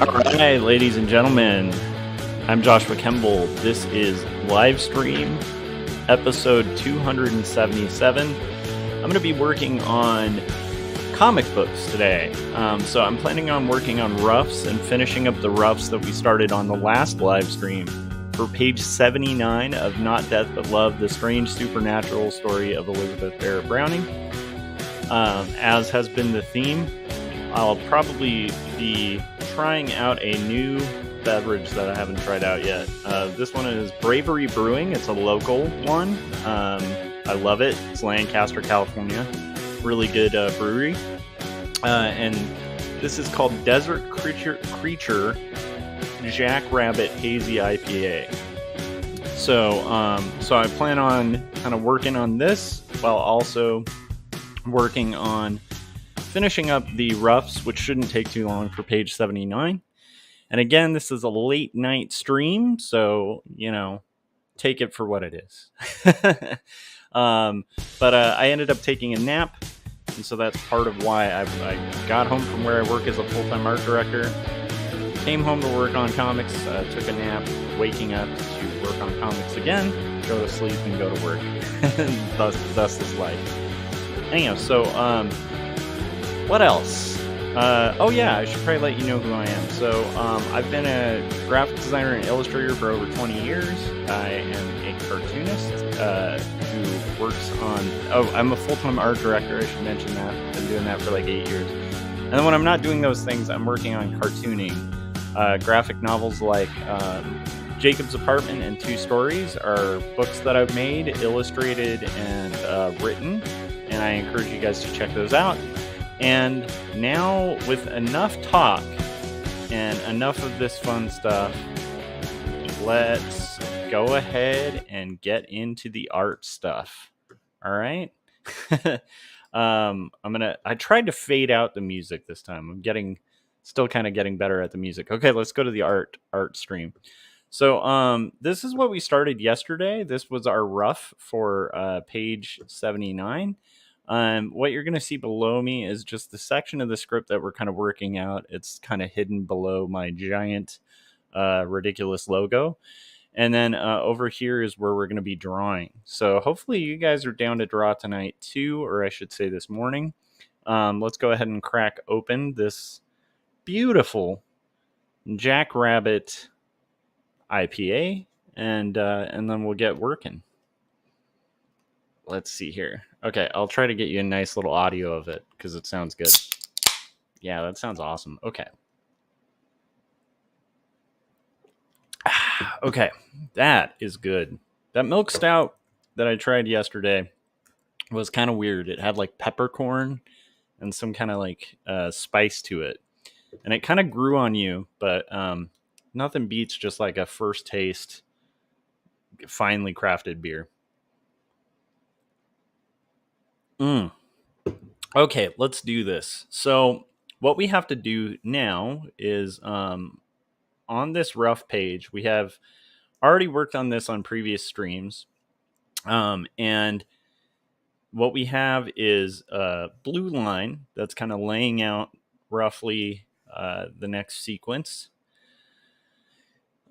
All right, ladies and gentlemen, I'm Joshua Kemble. This is Livestream, episode 277. I'm going to be working on comic books today. So I'm planning on working on roughs and finishing up the roughs that we started on the last Livestream for page 79 of Not Death But Love, the Strange Supernatural Story of Elizabeth Barrett Browning. As has been the theme, I'll probably be trying out a new beverage that I haven't tried out yet. This one is Bravery Brewing. It's a local one. I love it. It's Lancaster, California. Really good brewery. And this is called Desert Creature Jackrabbit Hazy IPA. So I plan on kind of working on this while also working on finishing up the roughs, which shouldn't take too long for page 79. And again, this is a late night stream, so, take it for what it is. But I ended up taking a nap, and so that's part of why I got home from where I work as a full-time art director, came home to work on comics, took a nap, waking up to work on comics again, go to sleep, and go to work. thus is life. Anyhow, so, what else? I should probably let you know who I am. So, I've been a graphic designer and illustrator for over 20 years. I am a cartoonist who works on... I'm a full-time art director, I should mention that. I've been doing that for like 8 years. And then when I'm not doing those things, I'm working on cartooning. Graphic novels like Jacob's Apartment and Two Stories are books that I've made, illustrated, and written. And I encourage you guys to check those out. And now, with enough talk and enough of this fun stuff, let's go ahead and get into the art stuff. All right? I tried to fade out the music this time. I'm still kind of getting better at the music. Okay, let's go to the art stream. So, this is what we started yesterday. This was our rough for page 79. What you're going to see below me is just the section of the script that we're kind of working out. It's kind of hidden below my giant, ridiculous logo. And then over here is where we're going to be drawing. So hopefully you guys are down to draw tonight too, or I should say this morning. Let's go ahead and crack open this beautiful Jackrabbit IPA, and then we'll get working. Let's see here. Okay, I'll try to get you a nice little audio of it because it sounds good. Yeah, that sounds awesome. Okay. Okay, that is good. That milk stout that I tried yesterday was kind of weird. It had like peppercorn and some kind of like spice to it. And it kind of grew on you, but nothing beats just like a first taste, finely crafted beer. Okay, let's do this. So what we have to do now is on this rough page, we have already worked on this on previous streams. And what we have is a blue line that's kind of laying out roughly the next sequence.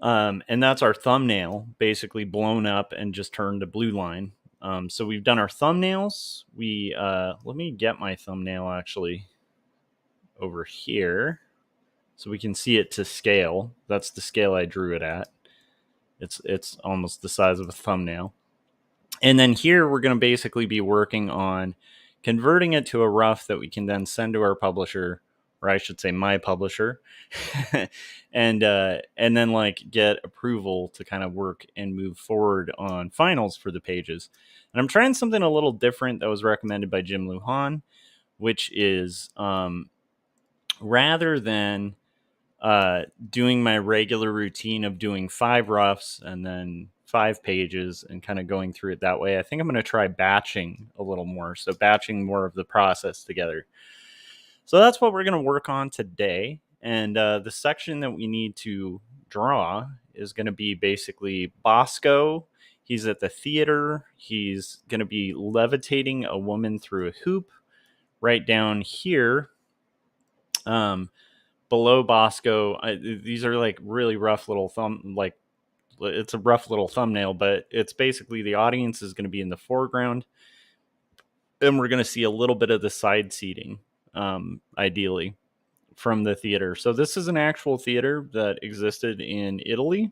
And that's our thumbnail, basically blown up and just turned a blue line. So we've done our thumbnails. Let me get my thumbnail actually over here so we can see it to scale. That's the scale I drew it at. It's almost the size of a thumbnail. And then here we're going to basically be working on converting it to a rough that we can then send to our publisher, or I should say my publisher, and then like get approval to kind of work and move forward on finals for the pages. And I'm trying something a little different that was recommended by Jim Lujan, which is rather than doing my regular routine of doing 5 roughs and then 5 pages and kind of going through it that way, I think I'm going to try batching a little more. So batching more of the process together. So that's what we're going to work on today. And the section that we need to draw is going to be basically Bosco. He's at the theater. He's going to be levitating a woman through a hoop. Right down here, below Bosco, these are like really rough little it's a rough little thumbnail, but it's basically the audience is going to be in the foreground, and we're going to see a little bit of the side seating, ideally, from the theater. So this is an actual theater that existed in Italy,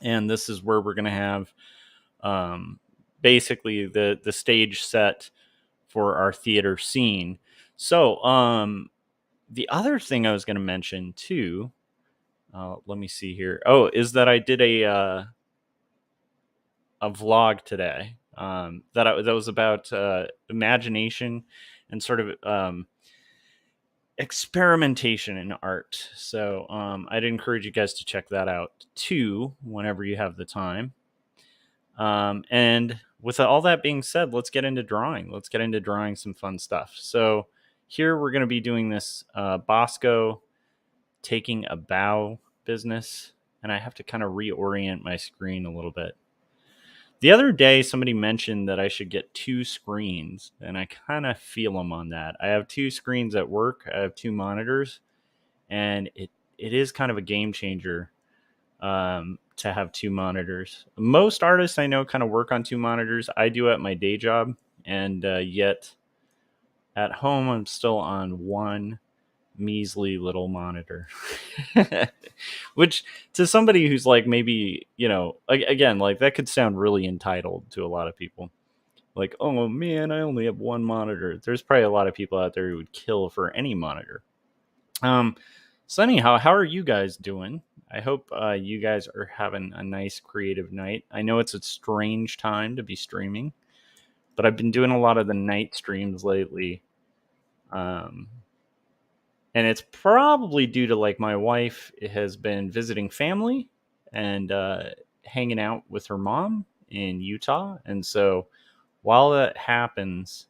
and this is where we're going to have basically the stage set for our theater scene. So the other thing I was going to mention too, let me see here. Oh, is that I did a vlog today that was about imagination and sort of experimentation in art. So I'd encourage you guys to check that out too whenever you have the time. And with all that being said, let's get into drawing. Let's get into drawing some fun stuff. So here we're going to be doing this Bosco taking a bow business, and I have to kind of reorient my screen a little bit. The other day, somebody mentioned that I should get 2 screens, and I kind of feel them on that. I have 2 screens at work. I have 2 monitors, and it is kind of a game changer to have 2 monitors. Most artists I know kind of work on 2 monitors. I do at my day job, and yet at home I'm still on one measly little monitor. Which to somebody who's like, maybe, again, like that could sound really entitled to a lot of people. Like, oh man, I only have one monitor. There's probably a lot of people out there who would kill for any monitor. So anyhow, how are you guys doing? I hope you guys are having a nice creative night. I know it's a strange time to be streaming, but I've been doing a lot of the night streams lately. And it's probably due to, like, my wife has been visiting family and hanging out with her mom in Utah. And so while that happens,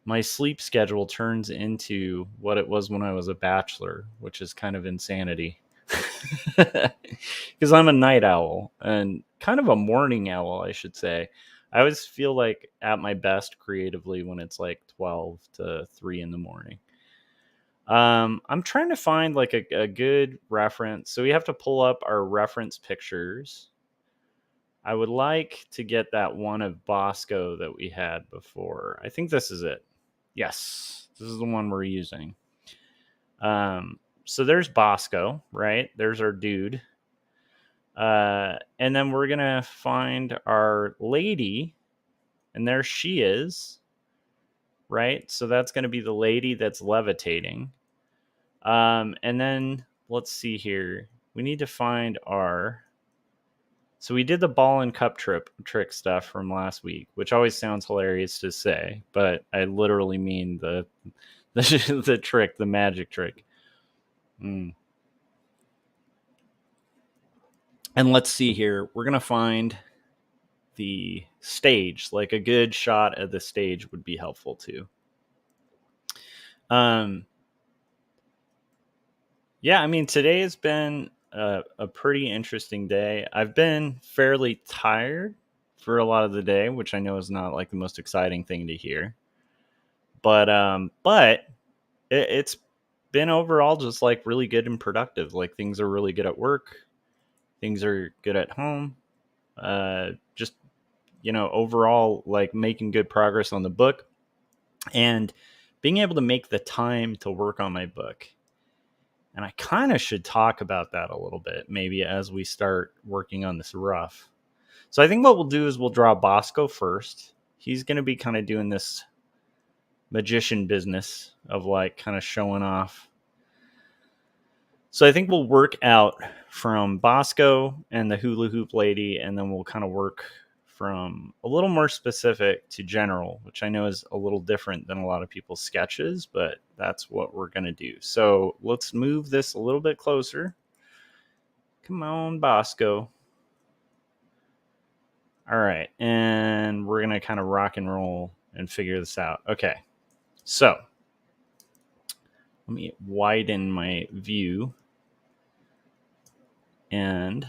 my sleep schedule turns into what it was when I was a bachelor, which is kind of insanity. Because I'm a night owl and kind of a morning owl, I should say. I always feel like at my best creatively when it's like 12 to 3 in the morning. I'm trying to find like a good reference. So we have to pull up our reference pictures. I would like to get that one of Bosco that we had before. I think this is it. Yes, this is the one we're using. So there's Bosco, right? There's our dude. And then we're going to find our lady, and there she is, right? So that's going to be the lady that's levitating. And then let's see here. We need to find our... So we did the ball and cup trick stuff from last week, which always sounds hilarious to say, but I literally mean the trick, the magic trick. And let's see here. We're going to find the stage. Like a good shot of the stage would be helpful too. Yeah, I mean, today has been a pretty interesting day. I've been fairly tired for a lot of the day, which I know is not like the most exciting thing to hear. But it's been overall just like really good and productive. Like things are really good at work. Things are good at home. Just, overall like making good progress on the book and being able to make the time to work on my book. And I kind of should talk about that a little bit, maybe as we start working on this rough. So I think what we'll do is we'll draw Bosco first. He's going to be kind of doing this magician business of like kind of showing off. So I think we'll work out from Bosco and the hula hoop lady, and then we'll kind of work from a little more specific to general, which I know is a little different than a lot of people's sketches, but that's what we're going to do. So let's move this a little bit closer. Come on, Bosco. All right. And we're going to kind of rock and roll and figure this out. Okay. So let me widen my view and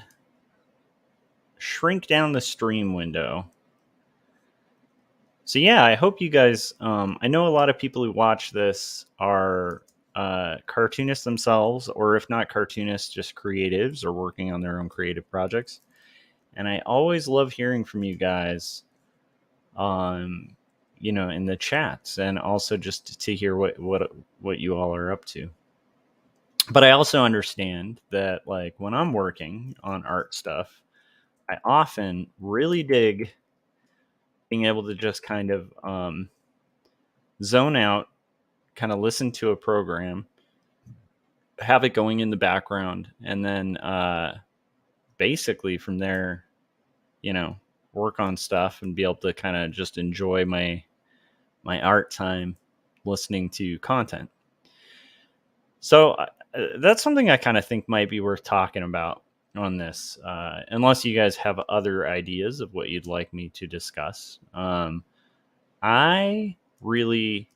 shrink down the stream window. So yeah, I hope you guys, I know a lot of people who watch this are cartoonists themselves, or if not cartoonists, just creatives or working on their own creative projects. And I always love hearing from you guys, um, in the chats, and also just to hear what you all are up to. But I also understand that, like, when I'm working on art stuff, I often really dig being able to just kind of zone out, kind of listen to a program, have it going in the background, and then basically from there, you know, work on stuff and be able to kind of just enjoy my art time listening to content. So that's something I kind of think might be worth talking about on this, unless you guys have other ideas of what you'd like me to discuss. I really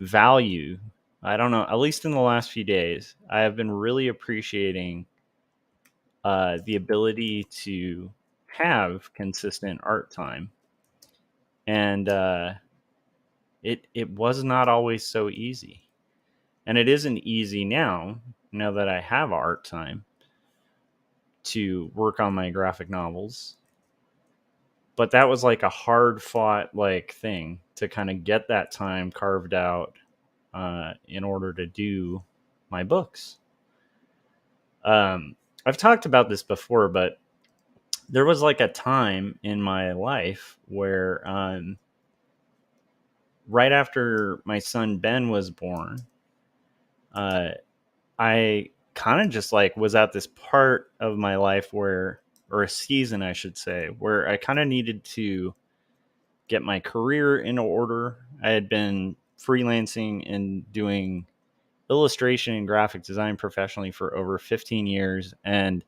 value, I don't know, at least in the last few days, I have been really appreciating the ability to have consistent art time. And it was not always so easy. And it isn't easy now that I have art time to work on my graphic novels. But that was like a hard fought like thing to kind of get that time carved out in order to do my books. I've talked about this before, but there was like a time in my life where right after my son Ben was born, I kind of just like was at this part of my life where, or a season, I should say, where I kind of needed to get my career in order. I had been freelancing and doing illustration and graphic design professionally for over 15 years. And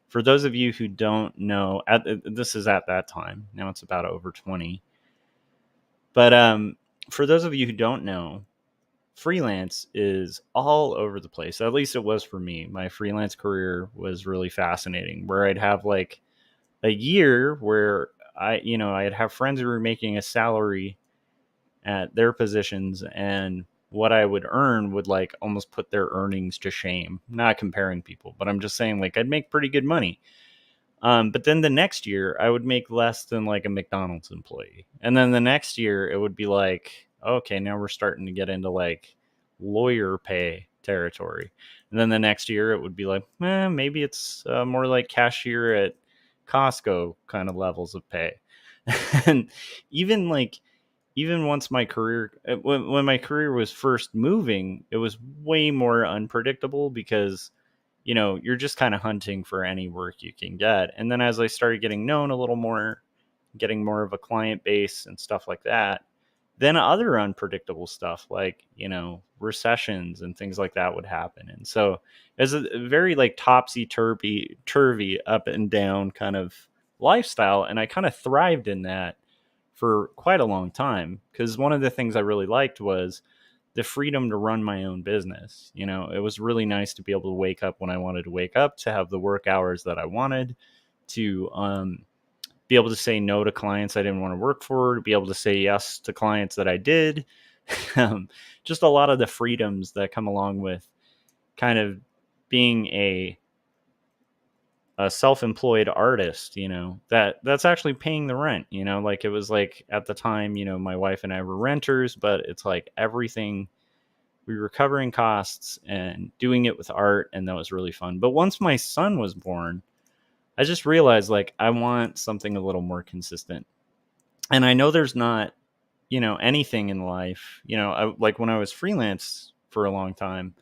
for those of you who don't know, this is at that time. Now it's about over 20. But for those of you who don't know, freelance is all over the place. At least it was for me. My freelance career was really fascinating, where I'd have like a year where I'd have friends who were making a salary at their positions, and what I would earn would like almost put their earnings to shame. Not comparing people, but I'm just saying, like, I'd make pretty good money. But then the next year I would make less than like a McDonald's employee. And then the next year it would be like, okay, now we're starting to get into like lawyer pay territory. And then the next year it would be like, maybe it's more like cashier at Costco kind of levels of pay. And even like, even once my career, when my career was first moving, it was way more unpredictable because you're just kind of hunting for any work you can get. And then as I started getting known a little more, getting more of a client base and stuff like that, then other unpredictable stuff like, recessions and things like that would happen. And so it's a very like topsy turvy, up and down kind of lifestyle. And I kind of thrived in that for quite a long time, because one of the things I really liked was the freedom to run my own business. It was really nice to be able to wake up when I wanted to wake up, to have the work hours that I wanted, to be able to say no to clients I didn't want to work for, to be able to say yes to clients that I did. Just a lot of the freedoms that come along with kind of being a self-employed artist, that's actually paying the rent. Like, it was like at the time, my wife and I were renters, but it's like everything, we were covering costs and doing it with art, and that was really fun. But once my son was born, I just realized, like, I want something a little more consistent. And I know there's not, anything in life, like when I was freelance for a long time,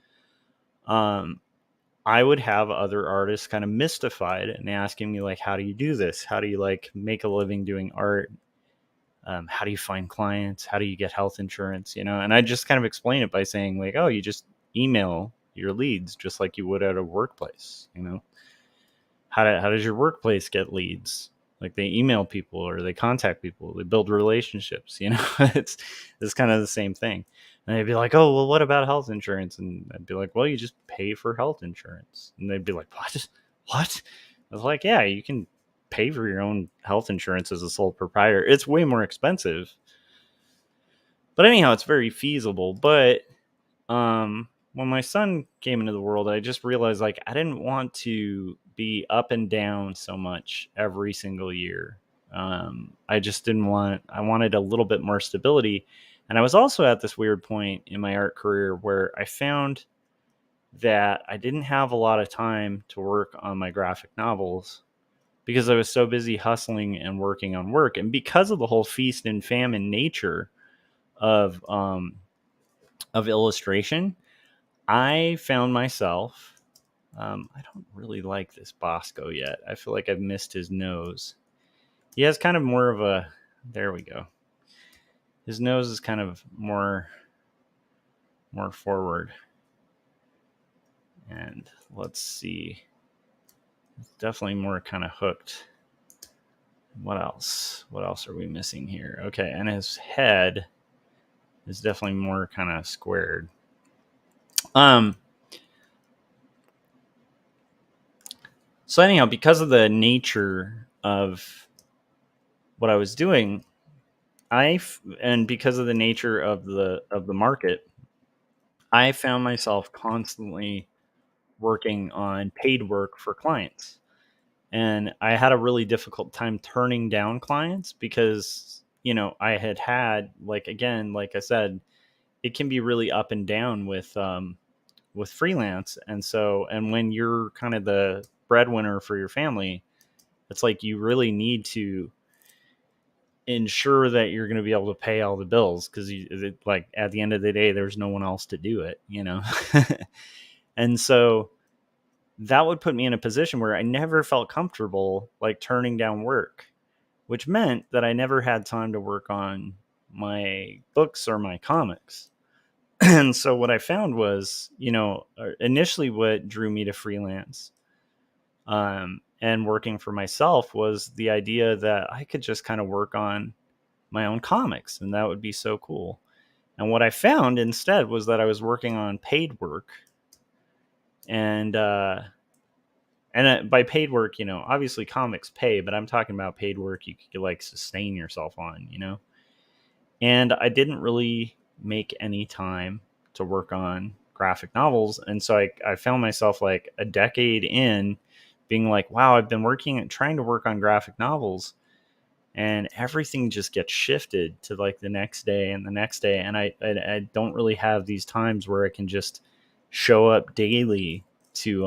I would have other artists kind of mystified and asking me, like, how do you do this? How do you like make a living doing art? How do you find clients? How do you get health insurance? And I just kind of explain it by saying, like, oh, you just email your leads just like you would at a workplace. How does your workplace get leads? Like, they email people or they contact people, they build relationships. It's kind of the same thing. And they'd be like, oh, well, what about health insurance? And I'd be like, well, you just pay for health insurance. And they'd be like, what? I was like, yeah, you can pay for your own health insurance as a sole proprietor. It's way more expensive, but anyhow, it's very feasible. But when my son came into the world, I just realized like I didn't want to be up and down so much every single year. I just didn't want, I wanted a little bit more stability. And I was also at this weird point in my art career where I found that I didn't have a lot of time to work on my graphic novels because I was so busy hustling and working on work. And because of the whole feast and famine nature of, illustration, I found myself, I don't really like this Bosco yet. I feel like I've missed his nose. He has kind of more of a, there we go. His nose is kind of more forward. And let's see. It's definitely more kind of hooked. What else? What else are we missing here? Okay, and his head is definitely more kind of squared. So anyhow, because of the nature of what I was doing, and because of the nature of the market, I found myself constantly working on paid work for clients. And I had a really difficult time turning down clients because, I had like, again, like I said, it can be really up and down with freelance. And so, and when you're kind of the breadwinner for your family, it's like you really need to ensure that you're going to be able to pay all the bills because like at the end of the day there's no one else to do it. And so that would put me in a position where I never felt comfortable like turning down work, which meant that I never had time to work on my books or my comics. And so what I found was, initially what drew me to freelance and working for myself was the idea that I could just kind of work on my own comics, and that would be so cool. And what I found instead was that I was working on paid work, and by paid work, obviously comics pay, but I'm talking about paid work you could like sustain yourself on. And I didn't really make any time to work on graphic novels, and so I found myself like a decade in being like, wow, I've been trying to work on graphic novels, and everything just gets shifted to like the next day and the next day, and I don't really have these times where I can just show up daily to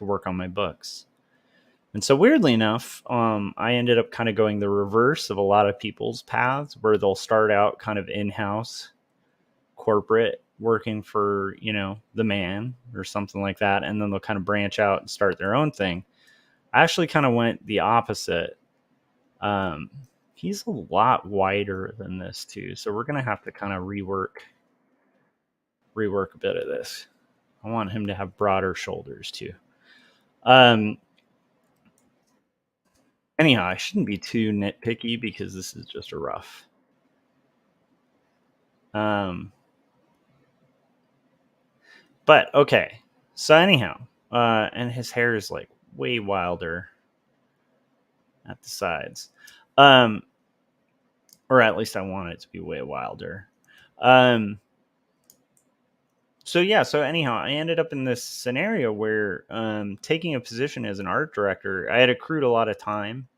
work on my books. And so weirdly enough, I ended up kind of going the reverse of a lot of people's paths, where they'll start out kind of in-house corporate working for, the man or something like that, and then they'll kind of branch out and start their own thing. I actually kind of went the opposite. He's a lot wider than this too, so we're gonna have to kind of rework a bit of this. I want him to have broader shoulders too. Anyhow, I shouldn't be too nitpicky because this is just a rough. But okay. So anyhow, and his hair is like way wilder at the sides. Or at least I want it to be way wilder. So yeah, so anyhow, I ended up in this scenario where taking a position as an art director, I had accrued a lot of time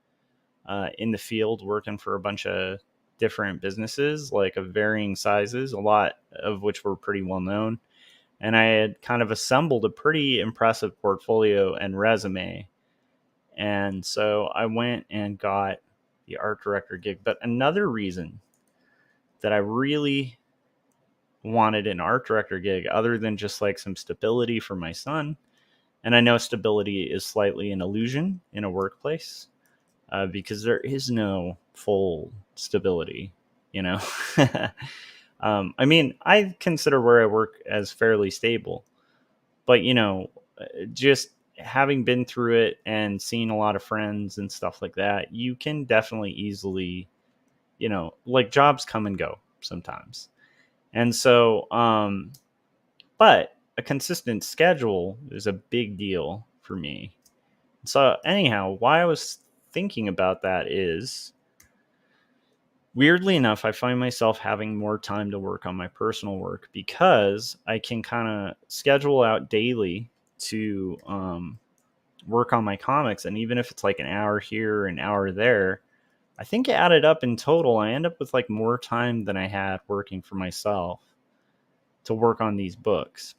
in the field working for a bunch of different businesses, like of varying sizes, a lot of which were pretty well known. And I had kind of assembled a pretty impressive portfolio and resume. And so I went and got the art director gig. But another reason that I really wanted an art director gig, other than just like some stability for my son, and I know stability is slightly an illusion in a workplace, because there is no full stability, I mean, I consider where I work as fairly stable, but just having been through it and seeing a lot of friends and stuff like that, you can definitely easily, like jobs come and go sometimes. And so, but a consistent schedule is a big deal for me. So anyhow, why I was thinking about that is weirdly enough, I find myself having more time to work on my personal work because I can kind of schedule out daily to work on my comics. And even if it's like an hour here, an hour there, I think added up in total, I end up with like more time than I had working for myself to work on these books.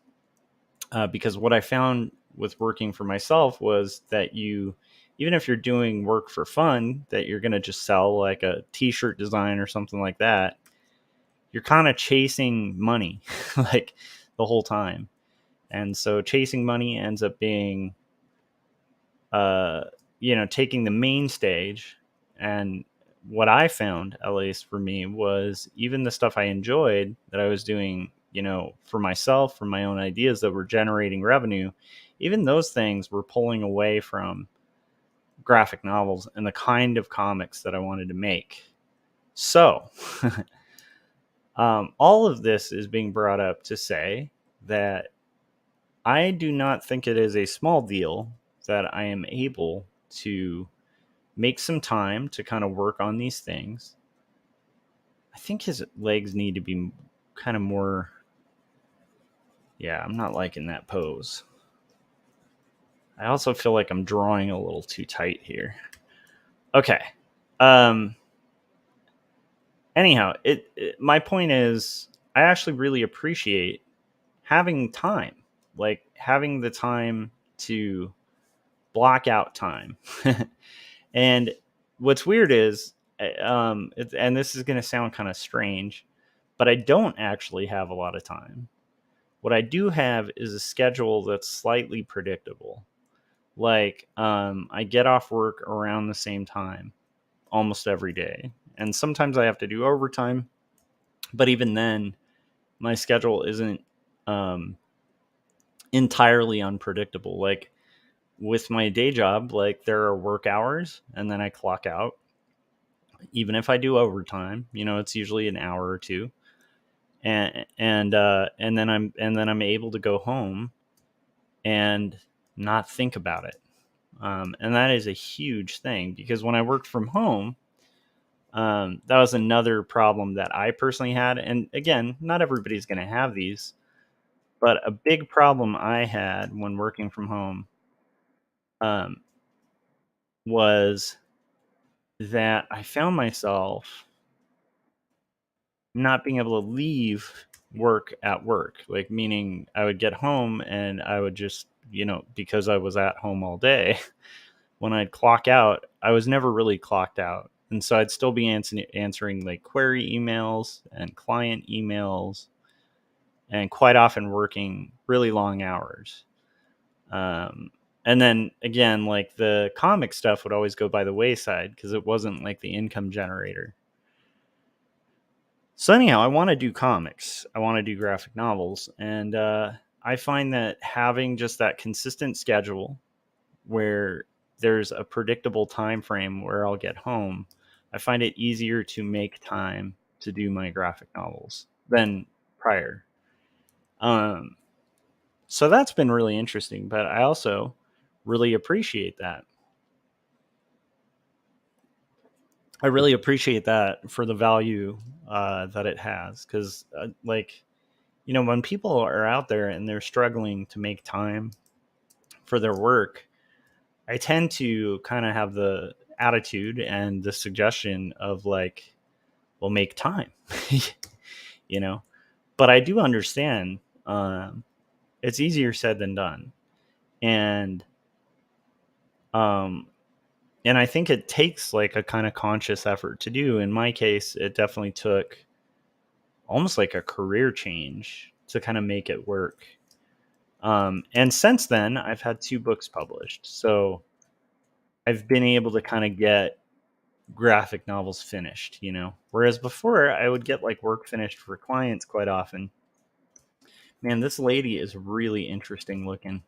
Because what I found with working for myself was that even if you're doing work for fun, that you're going to just sell like a t-shirt design or something like that, you're kind of chasing money like the whole time. And so chasing money ends up being, uh, taking the main stage. And what I found, at least for me, was even the stuff I enjoyed that I was doing, for myself, for my own ideas that were generating revenue, even those things were pulling away from graphic novels and the kind of comics that I wanted to make. So, all of this is being brought up to say that I do not think it is a small deal that I am able to make some time to kind of work on these things. I think his legs need to be kind of more. Yeah, I'm not liking that pose. I also feel like I'm drawing a little too tight here. Okay. Um anyhow, my point is I actually really appreciate having time. Like having the time to block out time. And what's weird is, and this is going to sound kind of strange, but I don't actually have a lot of time. What I do have is a schedule that's slightly predictable. Like, I get off work around the same time almost every day. And sometimes I have to do overtime, but even then, my schedule isn't um, entirely unpredictable. Like, with my day job, like there are work hours and then I clock out. Even if I do overtime, it's usually an hour or two, and then I'm able to go home and not think about it. And that is a huge thing because when I worked from home, that was another problem that I personally had. And again, not everybody's going to have these, but a big problem I had when working from home um, was that I found myself not being able to leave work at work. Like, meaning I would get home and I would just, because I was at home all day, when I'd clock out, I was never really clocked out. And so I'd still be answering like query emails and client emails and quite often working really long hours. Um, and then again, like the comic stuff would always go by the wayside because it wasn't like the income generator. So anyhow, I want to do comics. I want to do graphic novels, and I find that having just that consistent schedule, where there's a predictable time frame where I'll get home, I find it easier to make time to do my graphic novels than prior. Um, so that's been really interesting, but I also really appreciate that. I really appreciate that for the value that it has, because like, when people are out there and they're struggling to make time for their work, I tend to kind of have the attitude and the suggestion of like, well, make time, you know. But I do understand, it's easier said than done, and um, and I think it takes like a kind of conscious effort to do. In my case, it definitely took almost like a career change to kind of make it work. And since then, I've had 2 books published. So I've been able to kind of get graphic novels finished, Whereas before, I would get like work finished for clients quite often. Man, this lady is really interesting looking.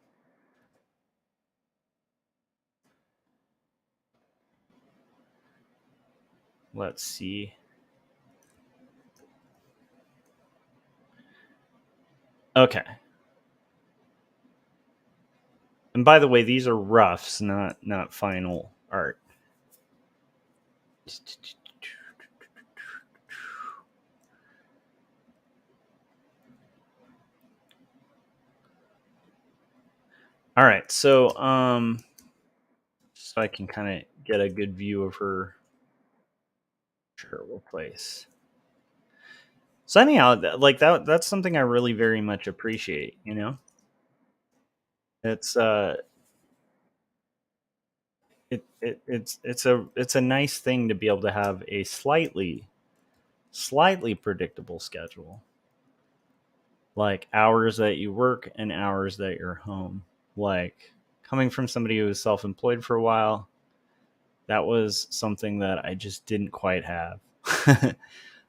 Let's see. Okay. And by the way, these are roughs, not final art. All right, so I can kind of get a good view of her. Sure, we'll place. So anyhow, like that's something I really very much appreciate, you know? It's it's a nice thing to be able to have a slightly predictable schedule. Like hours that you work and hours that you're home. Like coming from somebody who was self-employed for a while, that was something that I just didn't quite have.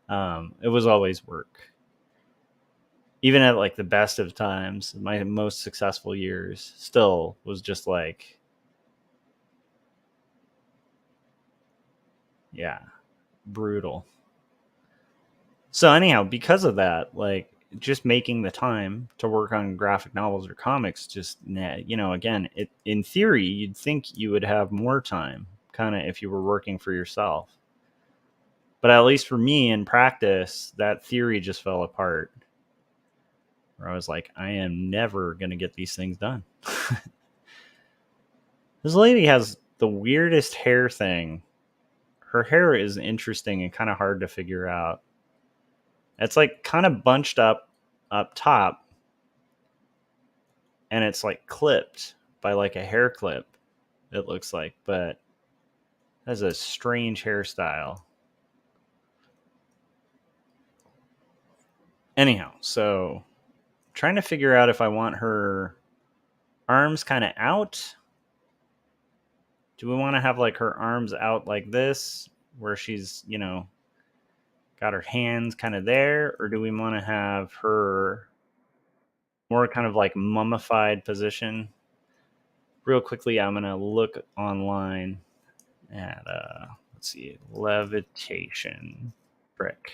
It was always work. Even at like the best of times, my most successful years still was just like, yeah, brutal. So anyhow, because of that, like just making the time to work on graphic novels or comics, just again, it in theory you'd think you would have more time, kind of if you were working for yourself. But at least for me in practice, that theory just fell apart. Where I was like, I am never gonna get these things done. This lady has the weirdest hair thing. Her hair is interesting and kind of hard to figure out. It's like kind of bunched up top, and it's like clipped by like a hair clip, it looks like, but that's a strange hairstyle. Anyhow, so trying to figure out if I want her arms kind of out. Do we want to have like her arms out like this, where she's, got her hands kind of there, or do we want to have her more kind of like mummified position? Real quickly, I'm gonna look online at let's see, levitation trick.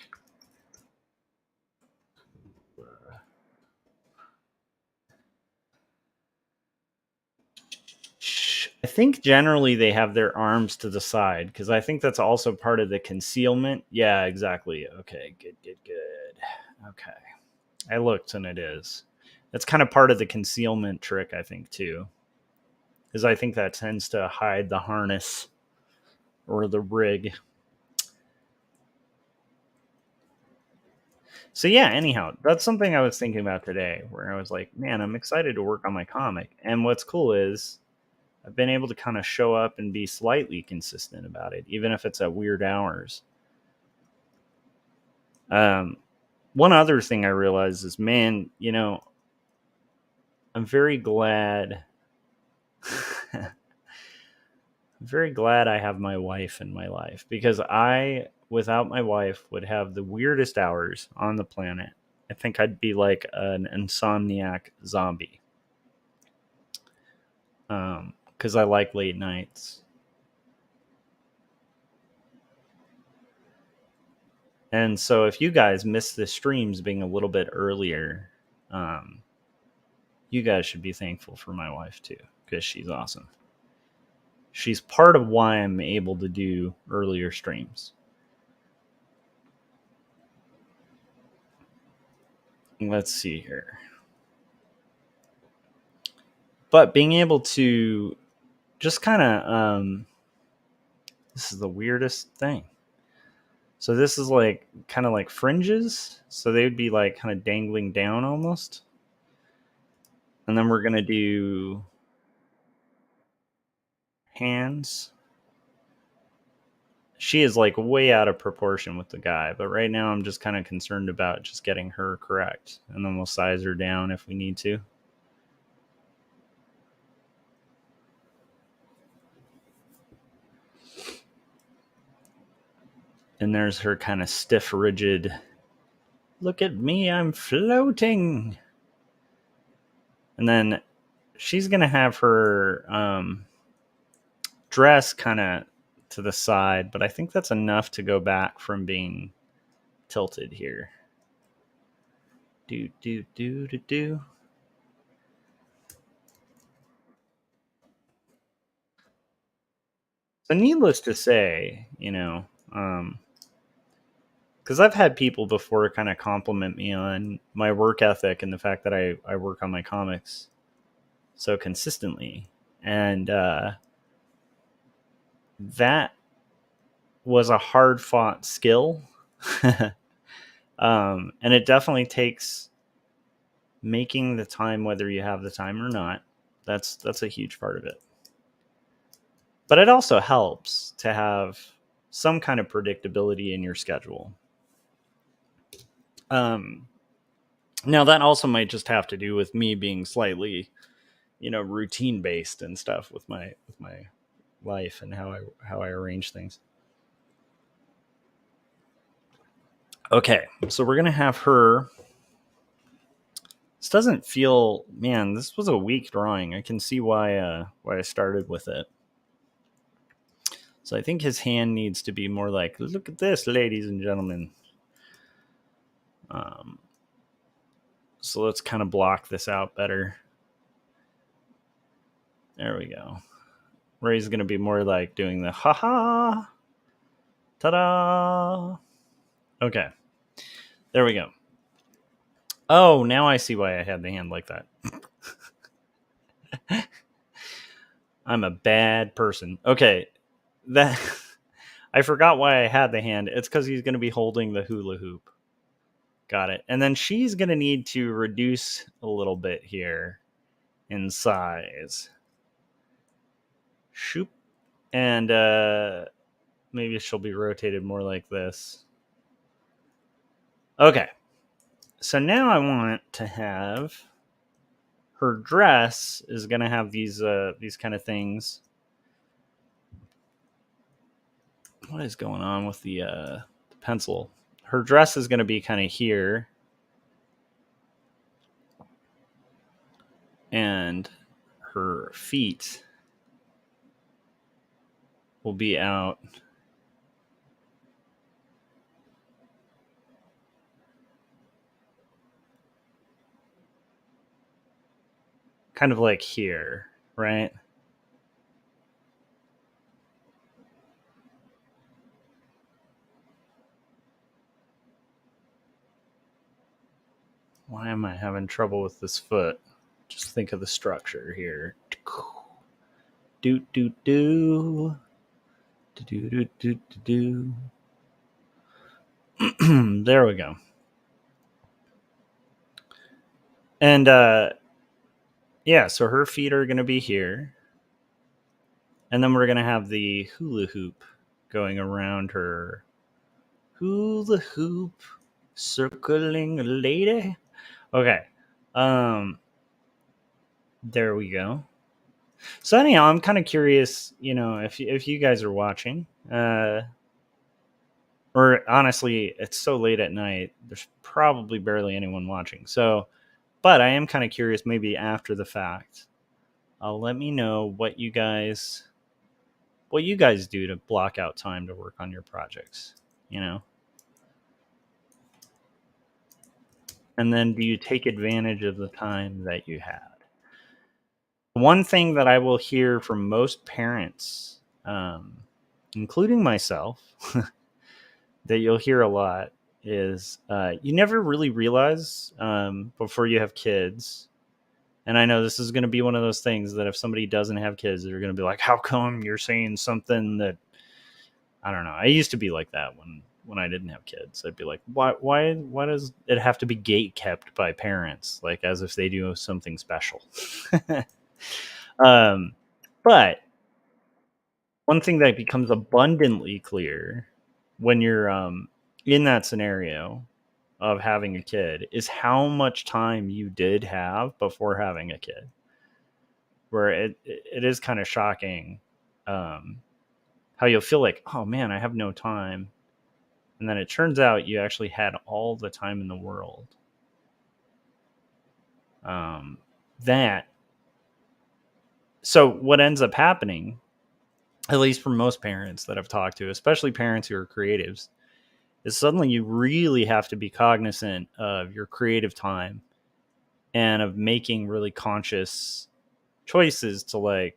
I think generally they have their arms to the side because I think that's also part of the concealment. Yeah, exactly. Okay, good. Okay. I looked and it is. That's kind of part of the concealment trick, I think, too. Because I think that tends to hide the harness or the rig. So yeah, anyhow, that's something I was thinking about today where I was like, man, I'm excited to work on my comic. And what's cool is I've been able to kind of show up and be slightly consistent about it, even if it's at weird hours. One other thing I realized is, man, I'm very glad. I'm very glad I have my wife in my life because I, without my wife, would have the weirdest hours on the planet. I think I'd be like an insomniac zombie. Because I like late nights. And so if you guys miss the streams being a little bit earlier, you guys should be thankful for my wife too, because she's awesome. She's part of why I'm able to do earlier streams. Let's see here. But being able to just kind of, this is the weirdest thing. So this is like kind of like fringes. So they would be like kind of dangling down almost. And then we're going to do hands. She is like way out of proportion with the guy, but right now I'm just kind of concerned about just getting her correct. And then we'll size her down if we need to. And there's her kind of stiff, rigid, look at me, I'm floating. And then she's going to have her dress kind of to the side, but I think that's enough to go back from being tilted here. Do. So needless to say, because I've had people before kind of compliment me on my work ethic and the fact that I work on my comics. so consistently. And that was a hard fought skill. And it definitely takes making the time, whether you have the time or not. That's a huge part of it. But it also helps to have some kind of predictability in your schedule. Now that also might just have to do with me being slightly, routine based and stuff with my life and how I arrange things. Okay, so we're gonna have her. This doesn't feel, man. This was a weak drawing. I can see why I started with it. So I think his hand needs to be more like, look at this, ladies and gentlemen. So let's kind of block this out better. There we go. Ray's going to be more like doing the ha-ha, ta-da. Okay. There we go. Oh, now I see why I had the hand like that. I'm a bad person. Okay. That I forgot why I had the hand. It's because he's going to be holding the hula hoop. Got it. And then she's going to need to reduce a little bit here in size. Shoop. And maybe she'll be rotated more like this. Okay. So now I want to have her dress is going to have these kind of things. What is going on with the pencil? Her dress is going to be kind of here. And her feet will be out. Kind of like here, right? Why am I having trouble with this foot? Just think of the structure here. Do do do. Do do do do do. There we go. And yeah, so her feet are going to be here. And then we're going to have the hula hoop going around her. Hula hoop circling a lady. Okay. There we go. So anyhow, I'm kind of curious, if you guys are watching, or honestly, it's so late at night, there's probably barely anyone watching. So, but I am kind of curious, maybe after the fact, let me know what you guys do to block out time to work on your projects, And then do you take advantage of the time that you had? One thing that I will hear from most parents, including myself, that you'll hear a lot is you never really realize before you have kids. And I know this is going to be one of those things that if somebody doesn't have kids, they're going to be like, how come you're saying something that, I don't know. I used to be like that when I didn't have kids. I'd be like, why does it have to be gate kept by parents? Like as if they do something special. But one thing that becomes abundantly clear when you're in that scenario of having a kid is how much time you did have before having a kid. Where it is kind of shocking how you'll feel like, oh man, I have no time. And then it turns out you actually had all the time in the world. So what ends up happening, at least for most parents that I've talked to, especially parents who are creatives, is suddenly you really have to be cognizant of your creative time and of making really conscious choices to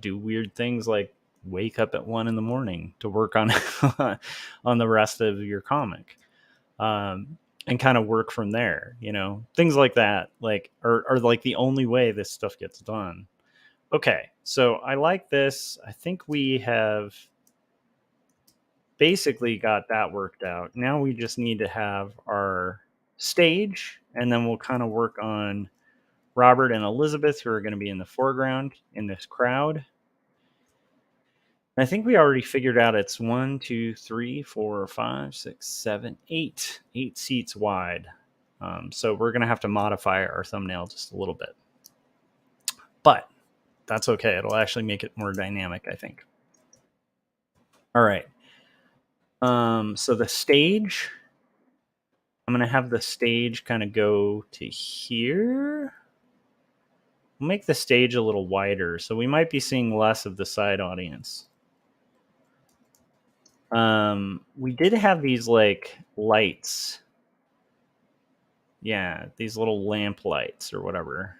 do weird things like wake up at 1 a.m. to work on on the rest of your comic. and kind of work from there, things like that, like are like the only way this stuff gets done. Okay, so I like this. I think we have basically got that worked out. Now we just need to have our stage, and then we'll kind of work on Robert and Elizabeth, who are going to be in the foreground in this crowd. I think we already figured out it's 1, 2, 3, 4, 5, 6, 7, 8 seats wide. So we're going to have to modify our thumbnail just a little bit. But that's okay. It'll actually make it more dynamic, I think. All right. So the stage, I'm going to have the stage kind of go to here. We'll make the stage a little wider, so we might be seeing less of the side audience. We did have these like lights. Yeah, these little lamp lights or whatever.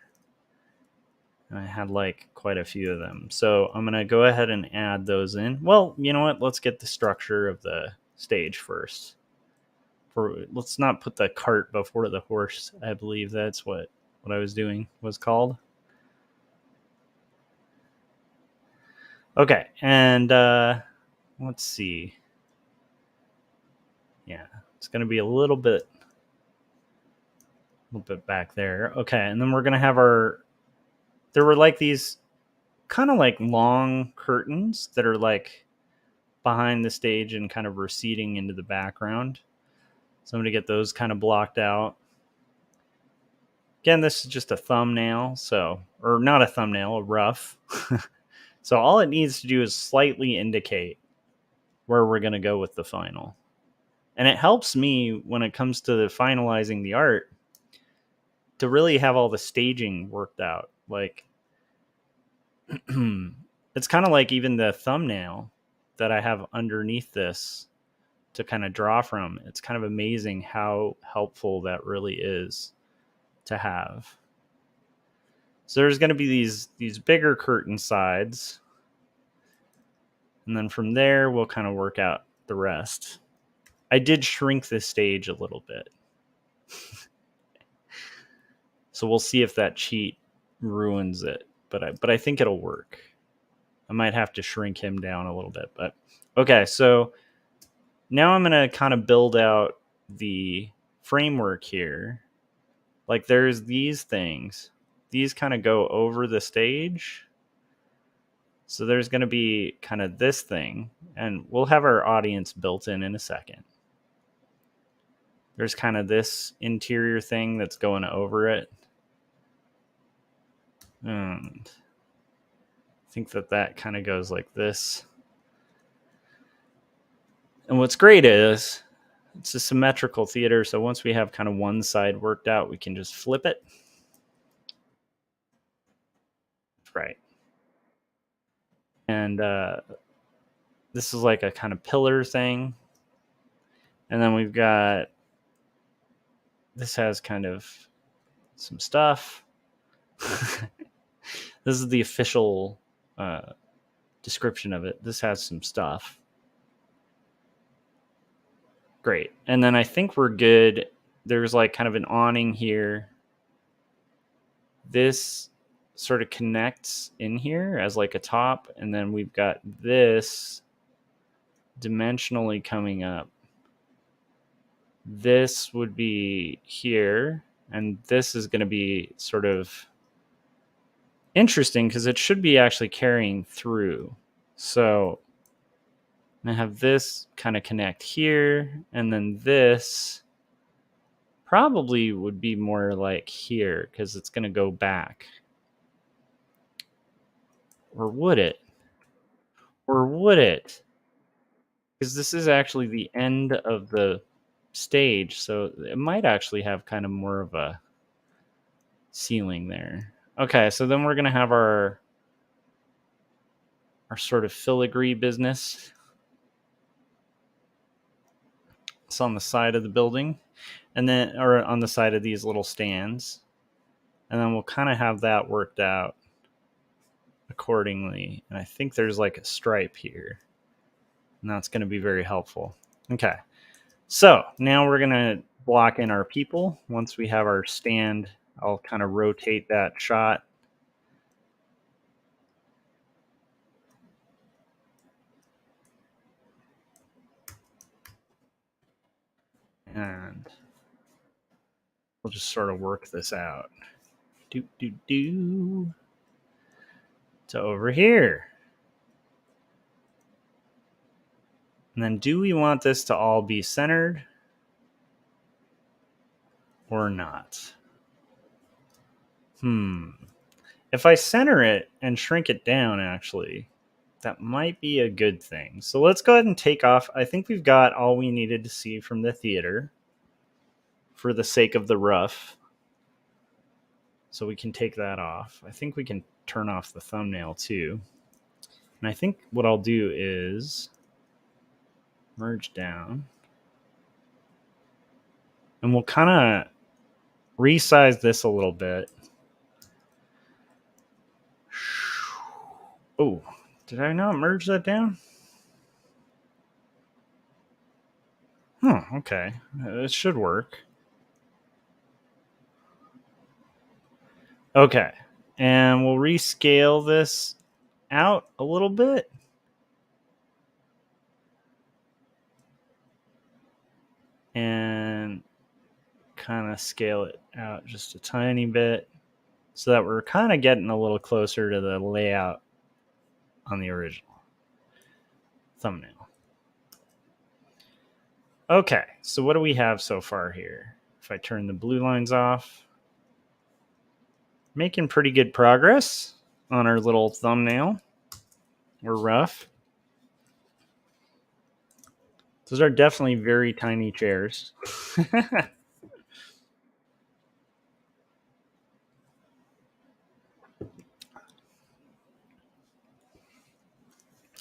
And I had like quite a few of them. So I'm going to go ahead and add those in. Well, you know what? Let's get the structure of the stage first. Let's not put the cart before the horse. I believe that's what I was doing was called. Okay, and let's see. Yeah, it's going to be a little bit back there. Okay, and then we're going to have there were like these kind of like long curtains that are like behind the stage and kind of receding into the background. So I'm going to get those kind of blocked out. Again, this is just a thumbnail, or not a thumbnail, a rough. So all it needs to do is slightly indicate where we're going to go with the final. And it helps me when it comes to finalizing the art to really have all the staging worked out. Like, it's kind of like even the thumbnail that I have underneath this to kind of draw from. It's kind of amazing how helpful that really is to have. So there's going to be these bigger curtain sides. And then from there, we'll kind of work out the rest. I did shrink this stage a little bit. So we'll see if that cheat ruins it. But I think it'll work. I might have to shrink him down a little bit. But okay, so now I'm going to kind of build out the framework here. Like there's these things. These kind of go over the stage. So there's going to be kind of this thing. And we'll have our audience built in a second. There's kind of this interior thing that's going over it. And I think that kind of goes like this. And what's great is it's a symmetrical theater. So once we have kind of one side worked out, we can just flip it. Right. And this is like a kind of pillar thing. And then we've got, this has kind of some stuff. This is the official description of it. This has some stuff. Great. And then I think we're good. There's like kind of an awning here. This sort of connects in here as like a top. And then we've got this dimensionally coming up. This would be here. And this is going to be sort of interesting because it should be actually carrying through. So I have this kind of connect here, and then this probably would be more like here because it's going to go back. Or would it? Or would it? Because this is actually the end of the stage, so it might actually have kind of more of a ceiling there. Okay, so then we're going to have our sort of filigree business. It's on the side of the building, and then, or on the side of these little stands. And then we'll kind of have that worked out accordingly. And I think there's like a stripe here, and that's going to be very helpful. Okay. So now we're going to block in our people. Once we have our stand, I'll kind of rotate that shot. And we'll just sort of work this out. To over here. And then do we want this to all be centered or not? If I center it and shrink it down, actually, that might be a good thing. So let's go ahead and take off. I think we've got all we needed to see from the theater for the sake of the rough. So we can take that off. I think we can turn off the thumbnail too. And I think what I'll do is merge down. And we'll kind of resize this a little bit. Oh, did I not merge that down? Okay. It should work. Okay. And we'll rescale this out a little bit. And kind of scale it out just a tiny bit so that we're kind of getting a little closer to the layout on the original thumbnail. Okay, so what do we have so far here? If I turn the blue lines off, making pretty good progress on our little thumbnail. We're rough. Those are definitely very tiny chairs.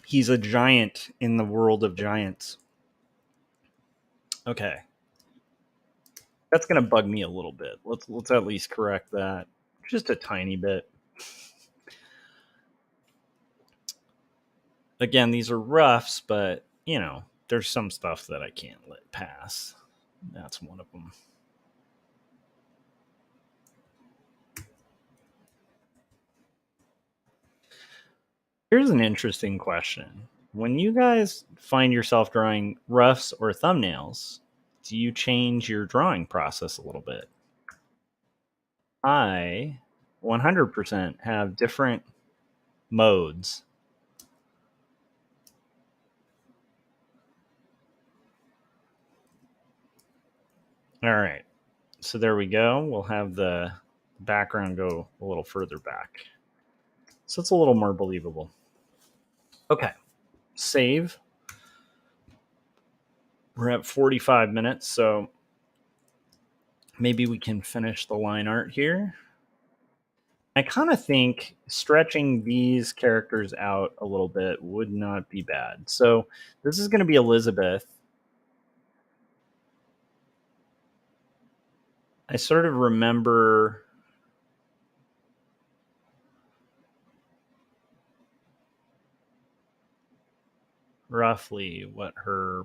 He's a giant in the world of giants. Okay. That's going to bug me a little bit. Let's at least correct that. Just a tiny bit. Again, these are roughs, but, you know, there's some stuff that I can't let pass. That's one of them. Here's an interesting question. When you guys find yourself drawing roughs or thumbnails, do you change your drawing process a little bit? I 100% have different modes. All right. So there we go. We'll have the background go a little further back. So it's a little more believable. Okay. Save. We're at 45 minutes, so maybe we can finish the line art here. I kind of think stretching these characters out a little bit would not be bad. So this is going to be Elizabeth. I sort of remember roughly what her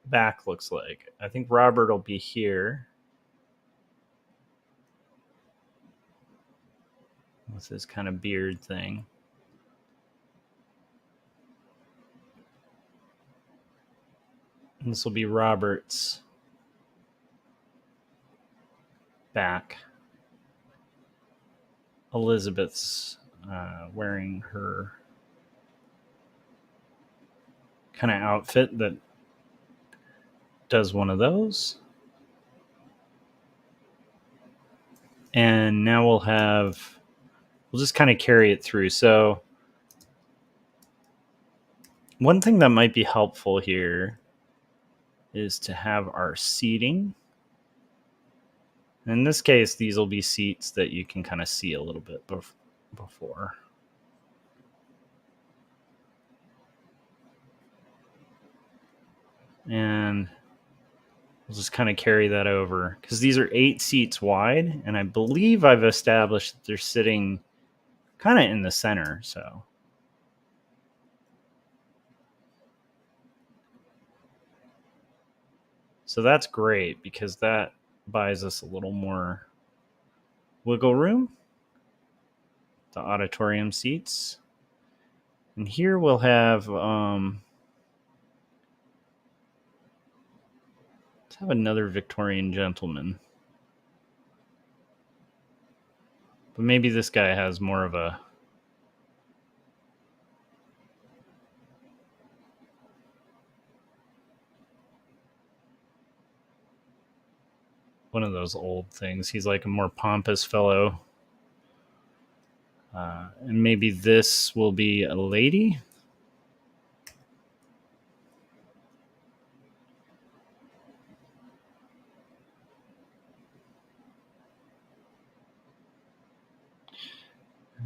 back looks like. I think Robert will be here. What's this kind of beard thing? And this will be Robert's back. Elizabeth's wearing her kind of outfit that does one of those. And now we'll just kind of carry it through. So one thing that might be helpful here is to have our seating. In this case, these will be seats that you can kind of see a little bit before. And we'll just kind of carry that over because these are 8 seats wide. And I believe I've established that they're sitting kind of in the center. So that's great because that buys us a little more wiggle room. The auditorium seats. And here we'll have let's have another Victorian gentleman. But maybe this guy has more of a one of those old things. He's like a more pompous fellow. And maybe this will be a lady.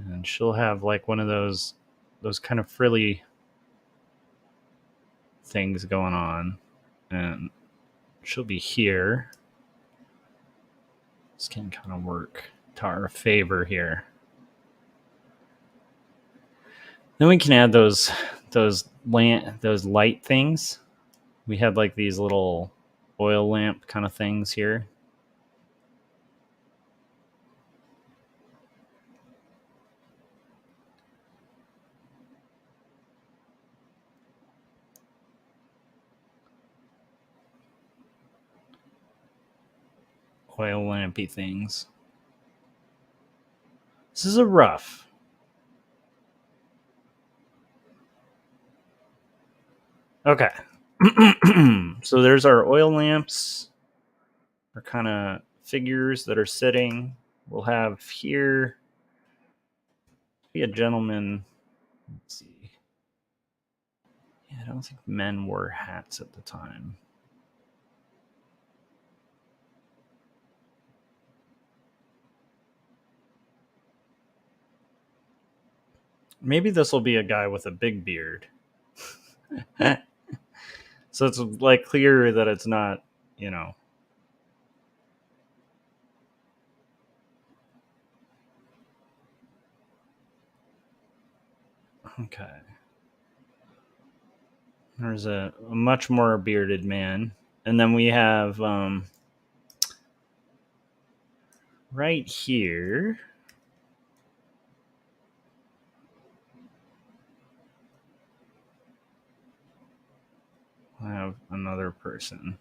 And she'll have like one of those kind of frilly things going on. And she'll be here. This can kind of work to our favor here. Then we can add those light things. We had like these little oil lamp kind of things here. Oil lampy things. This is a rough. Okay. So there's our oil lamps. Our kind of figures that are sitting. We'll have here be a gentleman. Let's see. Yeah, I don't think men wore hats at the time. Maybe this will be a guy with a big beard. So it's like clear that it's not, you know. Okay. There's a much more bearded man. And then we have right here. I have another person.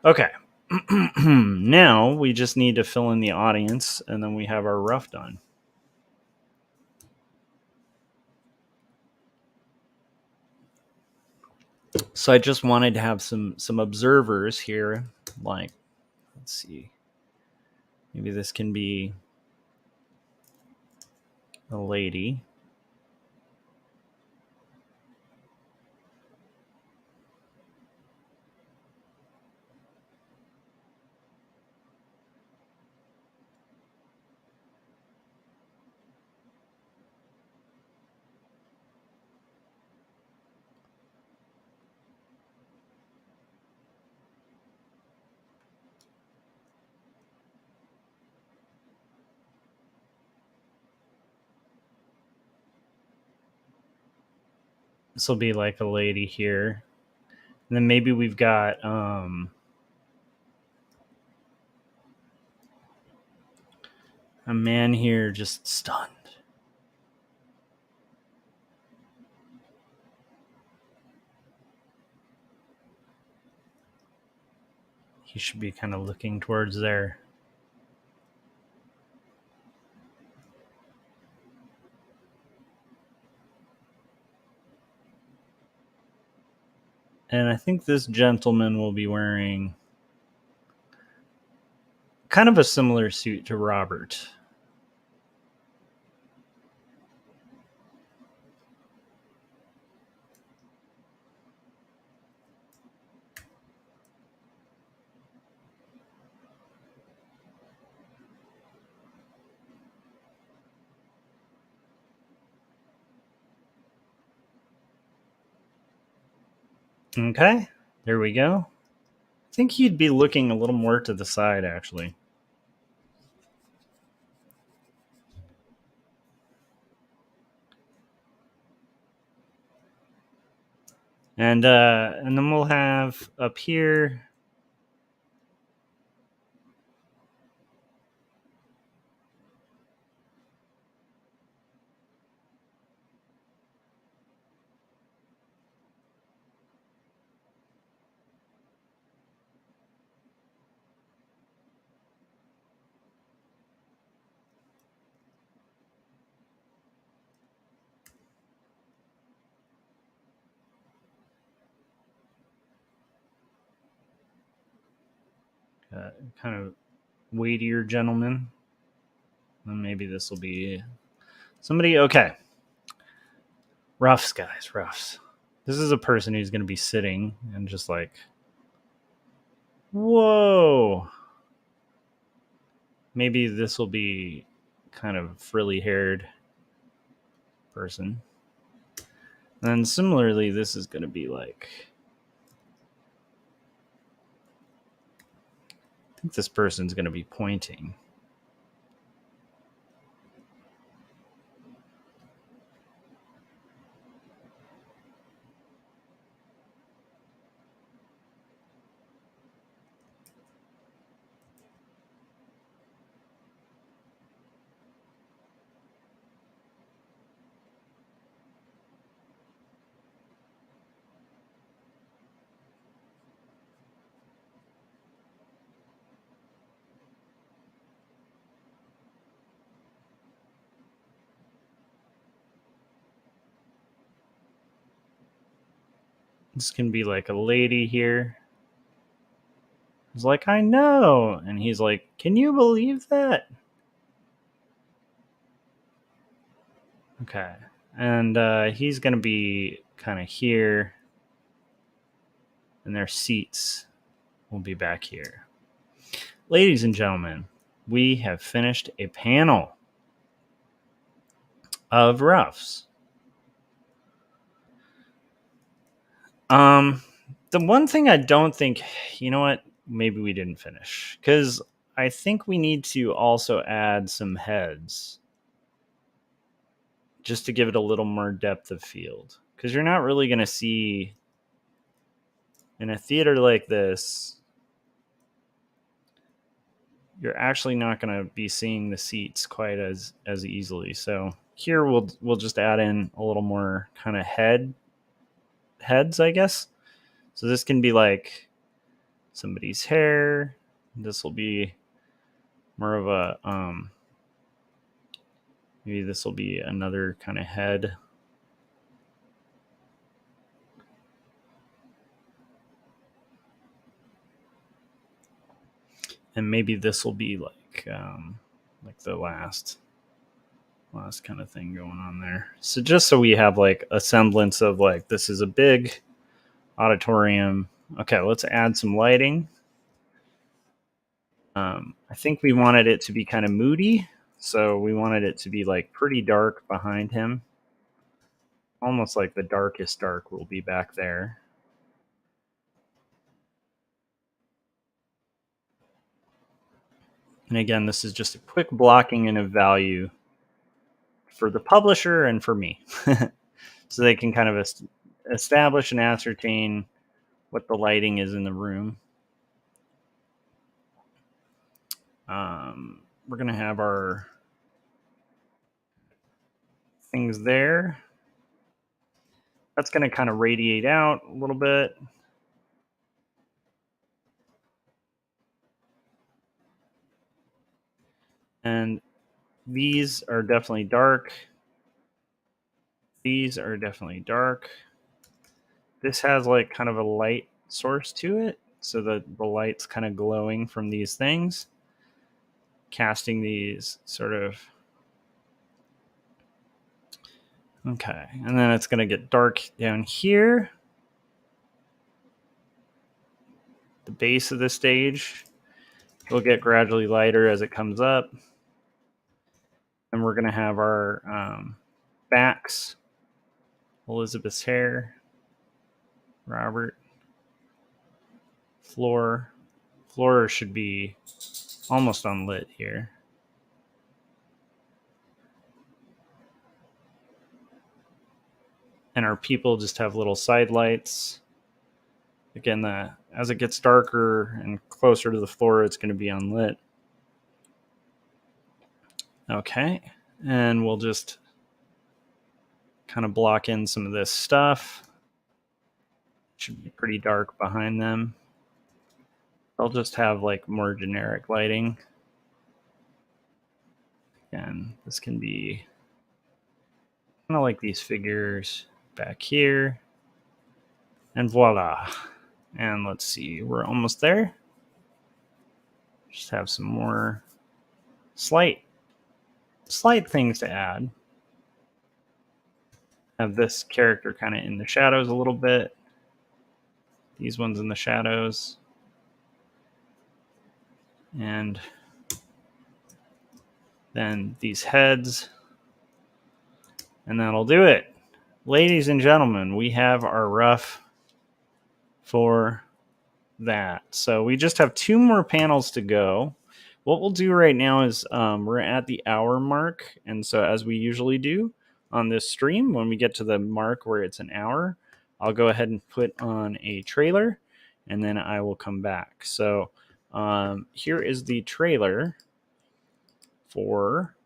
Okay. Now we just need to fill in the audience, and then we have our rough done. So I just wanted to have some observers here. Like, let's see. Maybe this can be a lady. This will be like a lady here. And then maybe we've got a man here just stunned. He should be kind of looking towards there. And I think this gentleman will be wearing kind of a similar suit to Robert. Okay, there we go. I think he'd be looking a little more to the side, actually. And then we'll have up here. Kind of weightier gentleman. And maybe this will be somebody. Okay. Roughs, guys, roughs. This is a person who's going to be sitting and just like, whoa. Maybe this will be kind of frilly haired person. And similarly, this is going to be like, I think this person's going to be pointing. This can be like a lady here. He's like, I know. And he's like, can you believe that? Okay. And he's going to be kind of here. And their seats will be back here. Ladies and gentlemen, we have finished a panel of roughs. The one thing I don't think, you know what? Maybe we didn't finish because I think we need to also add some heads just to give it a little more depth of field because you're not really going to see in a theater like this. You're actually not going to be seeing the seats quite as easily. So here we'll just add in a little more kind of heads, I guess. So this can be like somebody's hair. This will be more of a maybe this will be another kind of head. And maybe this will be like the last kind of thing going on there. So just so we have like a semblance of like this is a big auditorium. Okay, let's add some lighting. I think we wanted it to be kind of moody, so we wanted it to be like pretty dark behind him. Almost like the darkest dark will be back there. And again, this is just a quick blocking in of value for the publisher and for me. So they can kind of establish and ascertain what the lighting is in the room. We're going to have our things there. That's going to kind of radiate out a little bit. And these are definitely dark. These are definitely dark. This has like kind of a light source to it, so that the light's kind of glowing from these things, casting these sort of. Okay, and then it's going to get dark down here. The base of the stage will get gradually lighter as it comes up. And we're going to have our backs. Elizabeth's hair. Robert. Floor. Floor should be almost unlit here. And our people just have little side lights. Again, as it gets darker and closer to the floor, it's going to be unlit. Okay, and we'll just kind of block in some of this stuff. It should be pretty dark behind them. They'll just have like more generic lighting. Again, this can be kind of like these figures back here. And voila. And let's see, we're almost there. Just have some more slight things to add. Have this character kind of in the shadows a little bit. These ones in the shadows. And then these heads. And that'll do it. Ladies and gentlemen, we have our rough for that. So we just have 2 more panels to go. What we'll do right now is we're at the hour mark. And so as we usually do on this stream, when we get to the mark where it's an hour, I'll go ahead and put on a trailer and then I will come back. So here is the trailer for,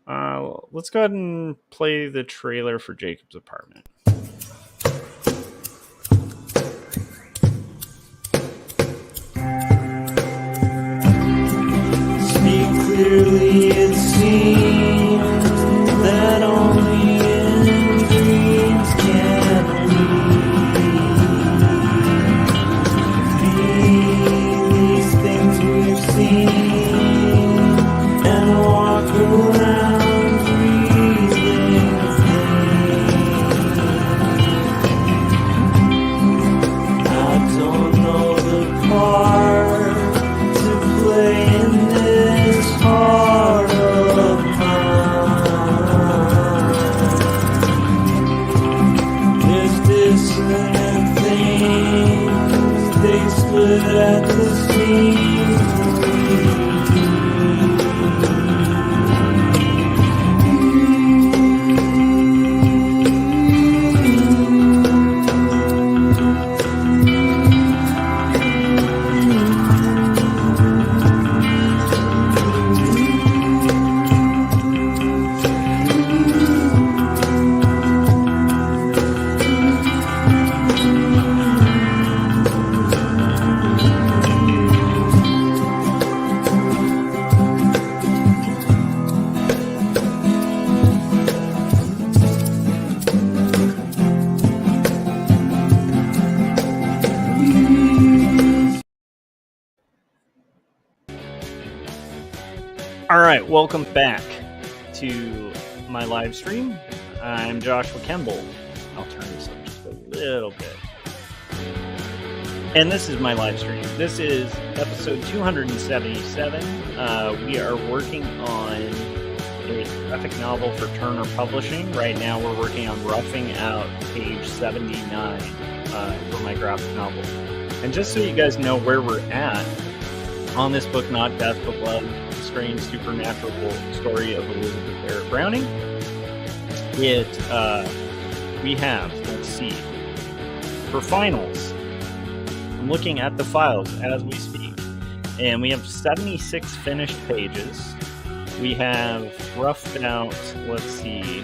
let's go ahead and play the trailer for Jacob's Apartment. Clearly it seems that only in dreams can we be these things we've seen and walk around breathing I don't know the part to play in this heart of mine. There's dissonant things, they split at the seams. All right, welcome back to my live stream. I'm Joshua Kemble. I'll turn this up just a little bit. And this is my live stream. This is episode 277. We are working on a graphic novel for Turner Publishing. Right now we're working on roughing out page 79 for my graphic novel. And just so you guys know where we're at on this book, Not Death But Love, Strange Supernatural Story of Elizabeth Barrett Browning, we have, let's see, for finals, I'm looking at the files as we speak, and we have 76 finished pages. We have roughed out, let's see,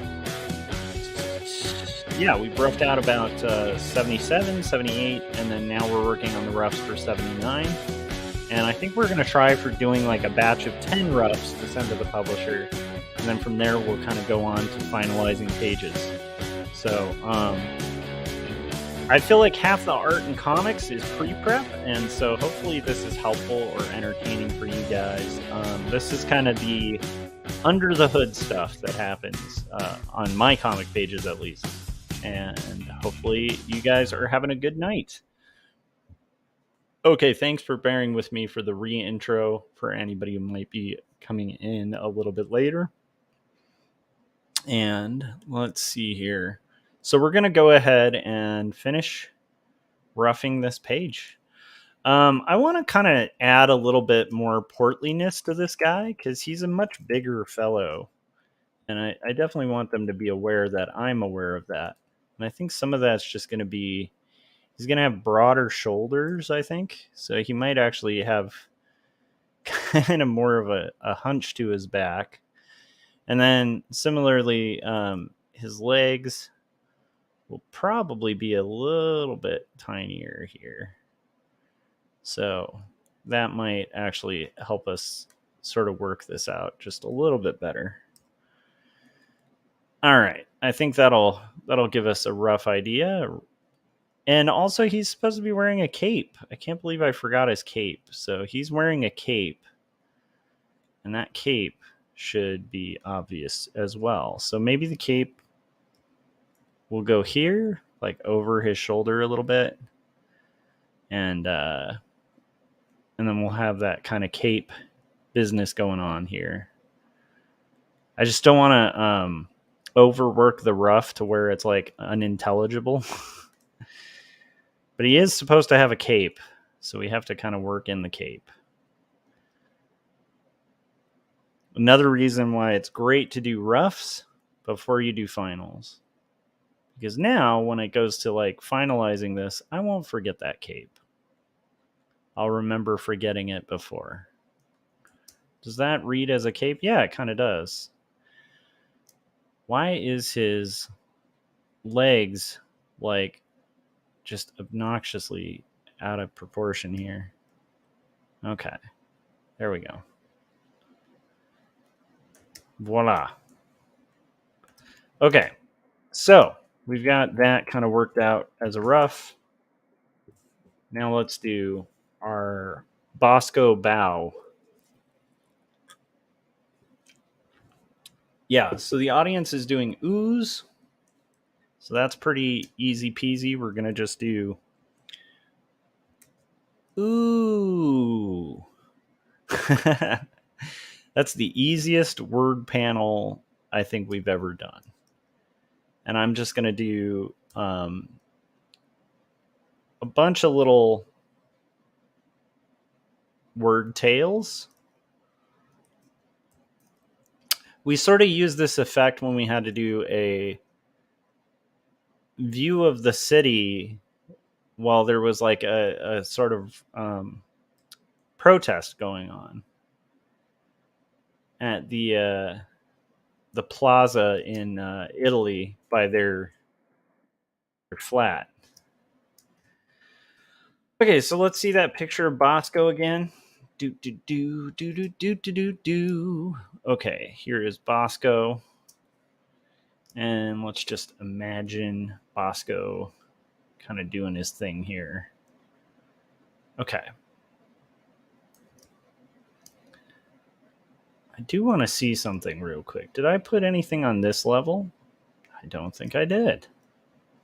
yeah, we've roughed out about 77, 78, and then now we're working on the roughs for 79. And I think we're going to try for doing like a batch of 10 roughs to send to the publisher. And then from there, we'll kind of go on to finalizing pages. So I feel like half the art and comics is pre-prep. And so hopefully this is helpful or entertaining for you guys. This is kind of the under the hood stuff that happens on my comic pages, at least. And hopefully you guys are having a good night. Okay, thanks for bearing with me for the re-intro for anybody who might be coming in a little bit later. And let's see here. So we're going to go ahead and finish roughing this page. I want to kind of add a little bit more portliness to this guy because he's a much bigger fellow. And I definitely want them to be aware that I'm aware of that. And I think some of that's just going to be, he's going to have broader shoulders, I think. So he might actually have kind of more of a hunch to his back. And then similarly, his legs will probably be a little bit tinier here. So that might actually help us sort of work this out just a little bit better. All right. I think that'll give us a rough idea. And also he's supposed to be wearing a cape. I can't believe I forgot his cape. So he's wearing a cape. And that cape should be obvious as well. So maybe the cape will go here, like over his shoulder a little bit. And then we'll have that kind of cape business going on here. I just don't want to overwork the ruff to where it's like unintelligible. But he is supposed to have a cape, so we have to kind of work in the cape. Another reason why it's great to do roughs before you do finals. Because now when it goes to like finalizing this, I won't forget that cape. I'll remember forgetting it before. Does that read as a cape? Yeah, it kind of does. Why is his legs like just obnoxiously out of proportion here? Okay. There we go. Voila. Okay. So we've got that kind of worked out as a rough. Now let's do our Bosco bow. Yeah, so the audience is doing ooze. So that's pretty easy peasy. We're going to just do ooh. That's the easiest word panel I think we've ever done. And I'm just going to do a bunch of little word tails. We sort of used this effect when we had to do a view of the city while there was like a sort of protest going on at the plaza in Italy by their flat. Okay, so let's see that picture of Bosco again. Do do do do do do do do do. Okay, here is Bosco, and let's just imagine Bosco kind of doing his thing here. Okay. I do want to see something real quick. Did I put anything on this level? I don't think I did.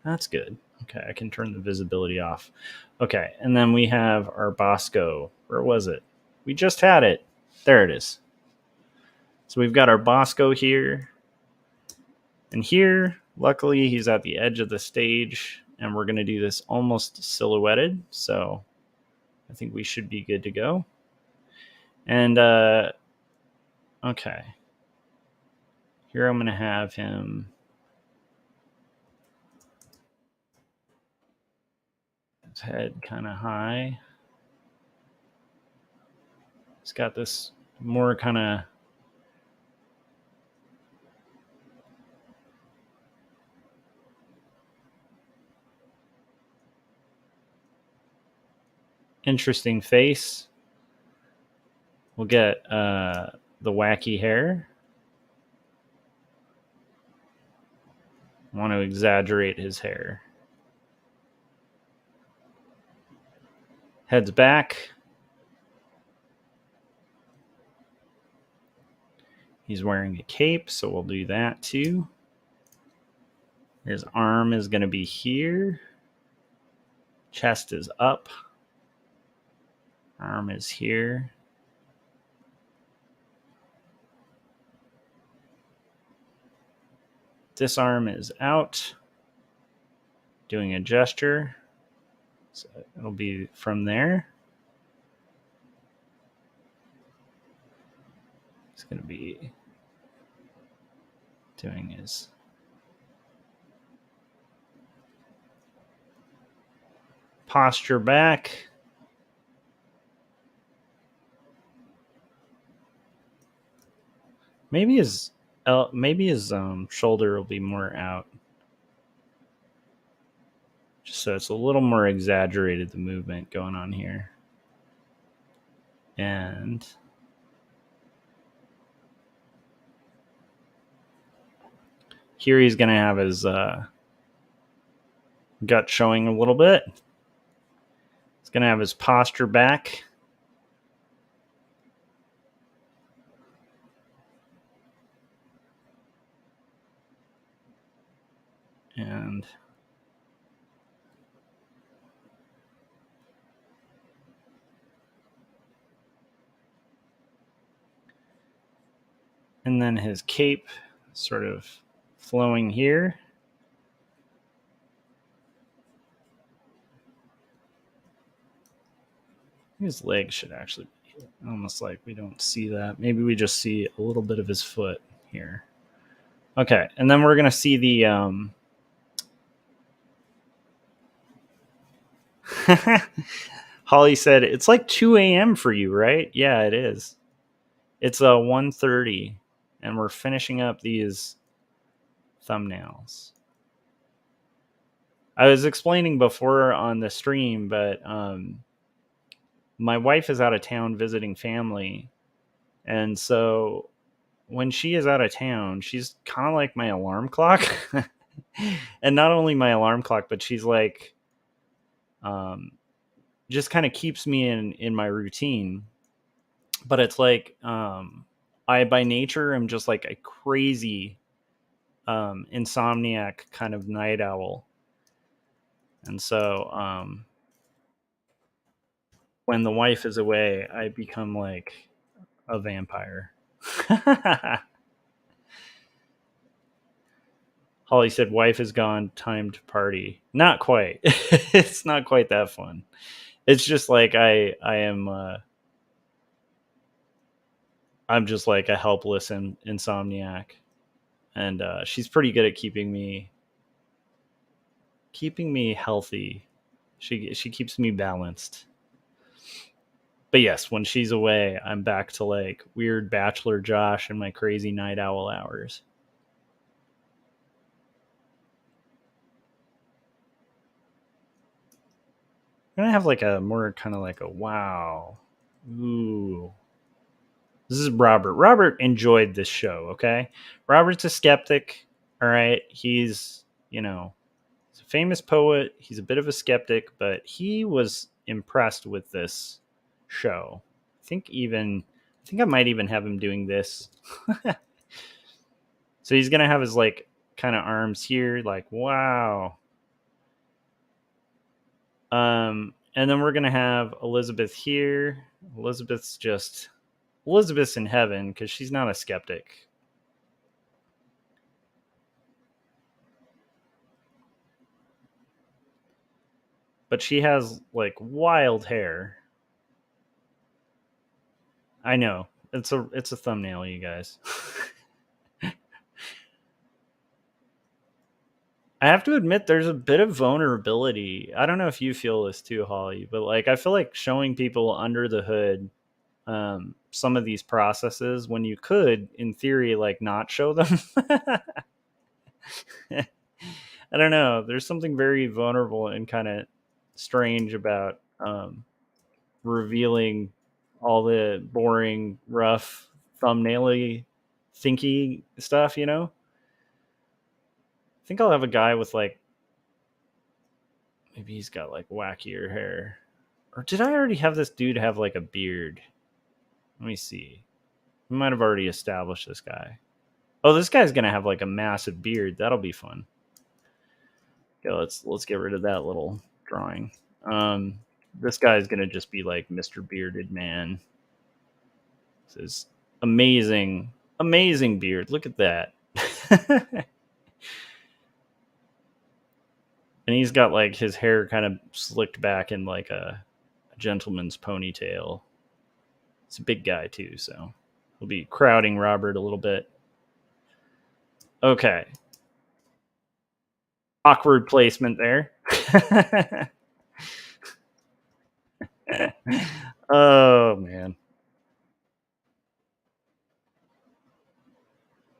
That's good. Okay, I can turn the visibility off. Okay, and then we have our Bosco. Where was it? We just had it. There it is. So we've got our Bosco here. And here, luckily, he's at the edge of the stage. And we're going to do this almost silhouetted. So I think we should be good to go. And, okay. Here I'm going to have him... his head kind of high. He's got this more kind of interesting face. We'll get the wacky hair. I want to exaggerate his hair. Head's back. He's wearing a cape, so we'll do that too. His arm is going to be here. Chest is up. Arm is here. This arm is out. Doing a gesture. So it'll be from there. It's going to be doing his posture back. Maybe his shoulder will be more out, just so it's a little more exaggerated, the movement going on here. And here he's going to have his gut showing a little bit. He's going to have his posture back. And then his cape sort of flowing here. His legs should actually be almost like we don't see that. Maybe we just see a little bit of his foot here. Okay, and then we're going to see the Holly said, it's like 2 a.m. for you, right? Yeah, it is. It's 1:30, and we're finishing up these thumbnails. I was explaining before on the stream, but my wife is out of town visiting family, and so when she is out of town, she's kind of like my alarm clock. And not only my alarm clock, but she's like just kind of keeps me in my routine. But it's like I by nature am just like a crazy insomniac kind of night owl. And so when the wife is away, I become like a vampire. Holly said, wife is gone, time to party. Not quite. It's not quite that fun. It's just like I am I'm just like a helpless insomniac. And she's pretty good at keeping me healthy. She keeps me balanced. But yes, when she's away, I'm back to like weird bachelor Josh and my crazy night owl hours. I'm gonna have like a more kind of like a wow. Ooh. This is Robert. Robert enjoyed this show, okay? Robert's a skeptic, all right? He's, he's a famous poet. He's a bit of a skeptic, but he was impressed with this show. I think I might even have him doing this. So he's going to have his like kind of arms here, like, wow. And then we're going to have Elizabeth here. Elizabeth's in heaven because she's not a skeptic. But she has like wild hair. I know. It's a thumbnail, you guys. I have to admit there's a bit of vulnerability. I don't know if you feel this too, Holly, but like I feel like showing people under the hood some of these processes when you could, in theory, like not show them. I don't know. There's something very vulnerable and kind of strange about revealing all the boring, rough, thumbnail-y, thinky stuff, I think I'll have a guy with like, maybe he's got like wackier hair. Or did I already have this dude have like a beard? Let me see. We might have already established this guy. Oh, this guy's gonna have like a massive beard. That'll be fun. Okay, let's get rid of that little drawing. This guy's gonna just be like Mr. Bearded Man. This is amazing beard. Look at that. And he's got like his hair kind of slicked back in like a gentleman's ponytail. It's a big guy too, so he'll be crowding Robert a little bit. Okay. Awkward placement there. Oh, man.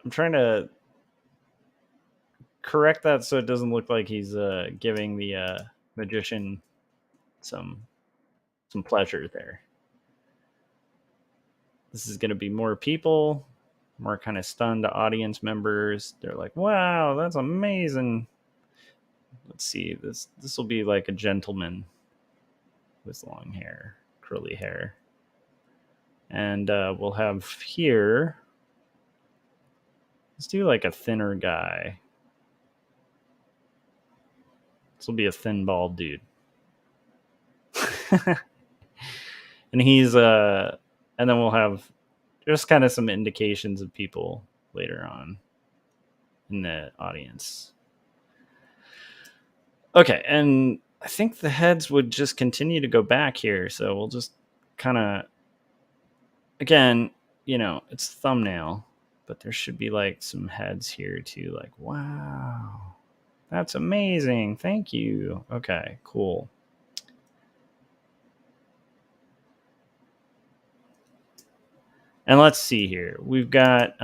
I'm trying to correct that so it doesn't look like he's giving the magician some pleasure there. This is going to be more people, more kind of stunned audience members. They're like, "Wow, that's amazing." Let's see. This will be like a gentleman with long hair, curly hair. And we'll have here, let's do like a thinner guy. This will be a thin, bald dude. And he's, and then we'll have just kind of some indications of people later on in the audience. Okay, and I think the heads would just continue to go back here. So we'll just kind of, again, it's thumbnail, but there should be like some heads here too. Like, wow, that's amazing. Thank you. Okay, cool. And let's see here. We've got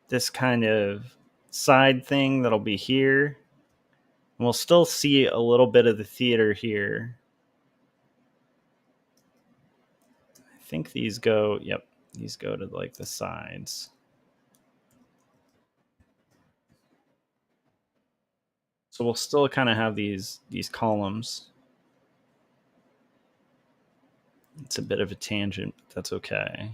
this kind of side thing that'll be here. And we'll still see a little bit of the theater here. I think these go, yep, these go to like the sides. So we'll still kind of have these columns. It's a bit of a tangent, but that's okay.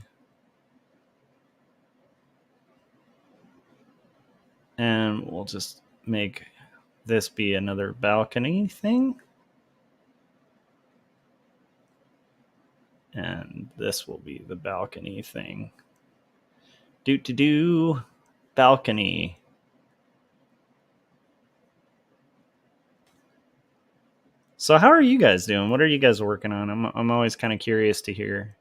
And we'll just make this be another balcony thing. And this will be the balcony thing. Do balcony. So how are you guys doing? What are you guys working on? I'm always kind of curious to hear.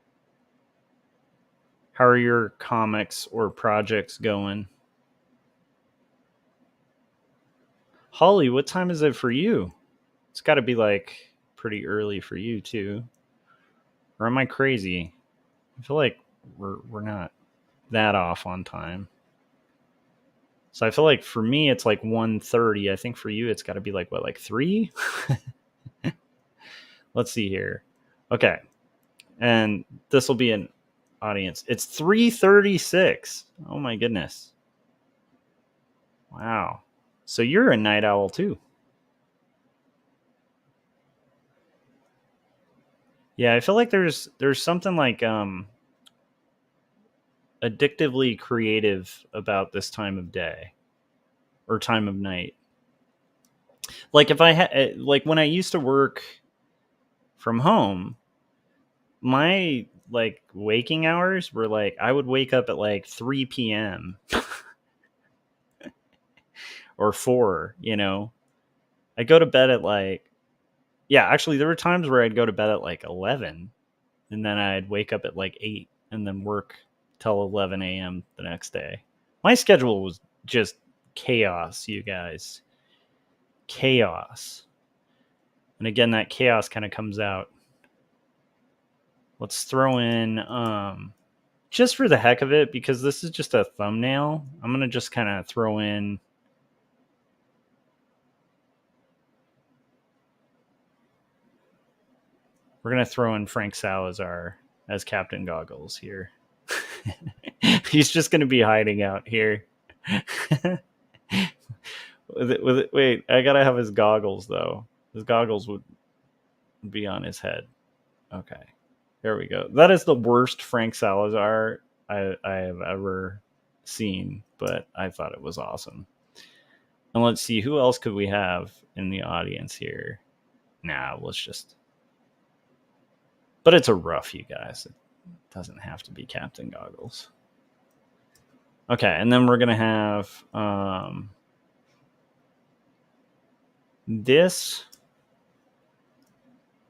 How are your comics or projects going? Holly, what time is it for you? It's got to be like pretty early for you too. Or am I crazy? I feel like we're not that off on time. So I feel like for me it's like 1:30. I think for you it's got to be like what, like 3? Let's see here. Okay. And this will be an audience. It's 3:36. Oh my goodness. Wow. So you're a night owl too. Yeah, I feel like there's something like addictively creative about this time of day or time of night. Like if I had like when I used to work from home, my like waking hours were like I would wake up at like 3 p.m. or 4, I go to bed at like, yeah, actually there were times where I'd go to bed at like 11 and then I'd wake up at like 8 and then work till 11 a.m. the next day. My schedule was just chaos, you guys. Chaos. And again, that chaos kind of comes out. Let's throw in, just for the heck of it, because this is just a thumbnail, I'm going to just kind of throw in we're going to throw in Frank Salazar as Captain Goggles here. He's just going to be hiding out here. Wait, I got to have his goggles, though. His goggles would be on his head. Okay. There we go. That is the worst Frank Salazar I have ever seen, but I thought it was awesome. And let's see, who else could we have in the audience here? Nah, let's just... But it's a rough, you guys. It doesn't have to be Captain Goggles. Okay, and then we're going to have this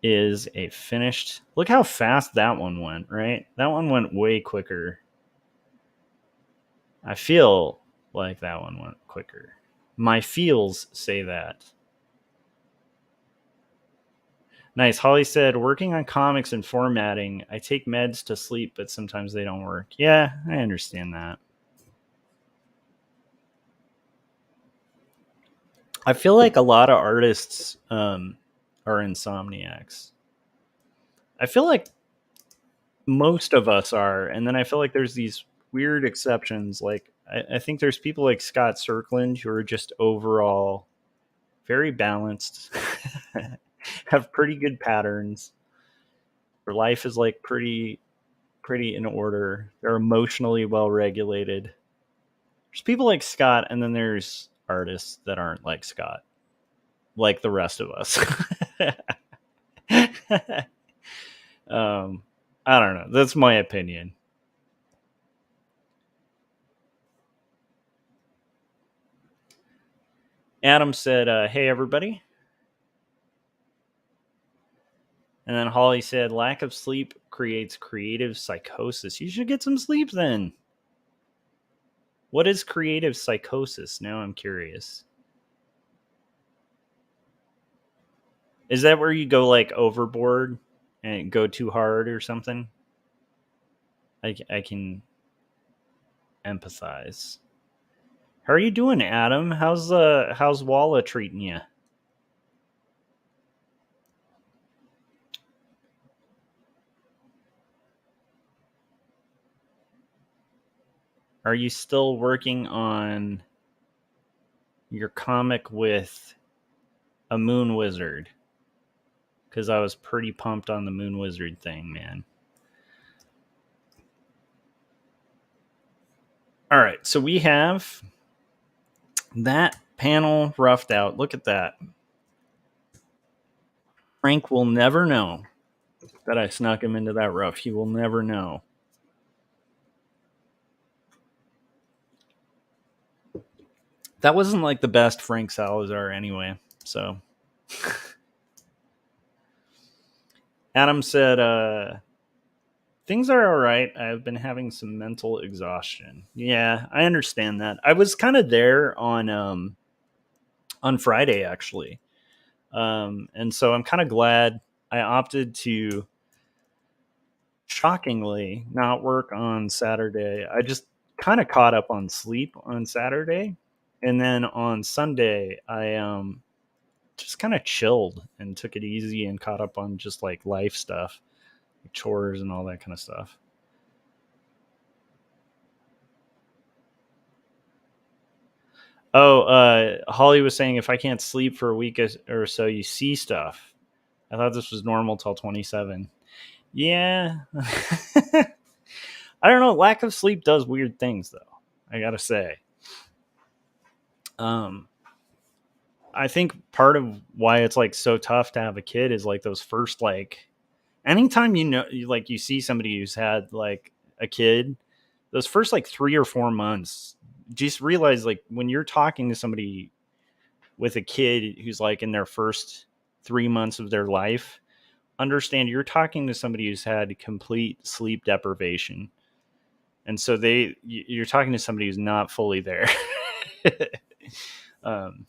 is a finished. Look how fast that one went, right? That one went way quicker. I feel like that one went quicker. My feels say that. Nice. Holly said, working on comics and formatting, I take meds to sleep, but sometimes they don't work. Yeah, I understand that. I feel like a lot of artists are insomniacs. I feel like most of us are, and then I feel like there's these weird exceptions. Like I think there's people like Scott Serkland who are just overall very balanced, have pretty good patterns. Their life is like pretty in order. They're emotionally well regulated. There's people like Scott, and then there's artists that aren't like Scott, like the rest of us. I don't know. That's my opinion. Adam said, "Hey everybody," and then Holly said, "Lack of sleep creates creative psychosis. You should get some sleep then." What is creative psychosis? Now I'm curious. Is that where you go like overboard and go too hard or something? I can empathize. How are you doing, Adam? How's Walla treating you? Are you still working on your comic with a moon wizard? Because I was pretty pumped on the moon wizard thing, man. All right, so we have that panel roughed out. Look at that. Frank will never know that I snuck him into that rough. He will never know. That wasn't like the best Frank Salazar anyway. So Adam said, things are all right. I've been having some mental exhaustion. Yeah, I understand that. I was kind of there on Friday actually. And so I'm kind of glad I opted to shockingly not work on Saturday. I just kind of caught up on sleep on Saturday. And then on Sunday, I just kind of chilled and took it easy and caught up on just like life stuff, like chores and all that kind of stuff. Oh, Holly was saying if I can't sleep for a week or so, you see stuff. I thought this was normal till 27. Yeah. I don't know. Lack of sleep does weird things, though. I gotta say. Um, I think part of why it's like so tough to have a kid is like those first like, anytime you see somebody who's had like a kid, those first like 3 or 4 months, just realize like when you're talking to somebody with a kid who's like in their first 3 months of their life, understand you're talking to somebody who's had complete sleep deprivation, and so you're talking to somebody who's not fully there. um,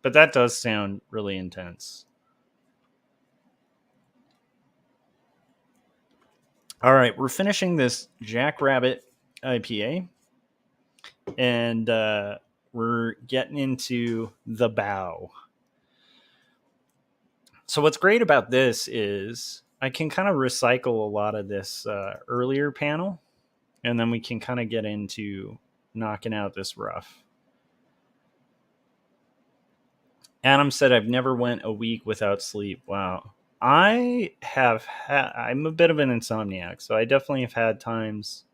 but that does sound really intense. All right, we're finishing this Jackrabbit IPA, and we're getting into the bow. So what's great about this is I can kind of recycle a lot of this earlier panel, and then we can kind of get into knocking out this rough. Adam said, I've never went a week without sleep. Wow. I'm a bit of an insomniac, so I definitely have had times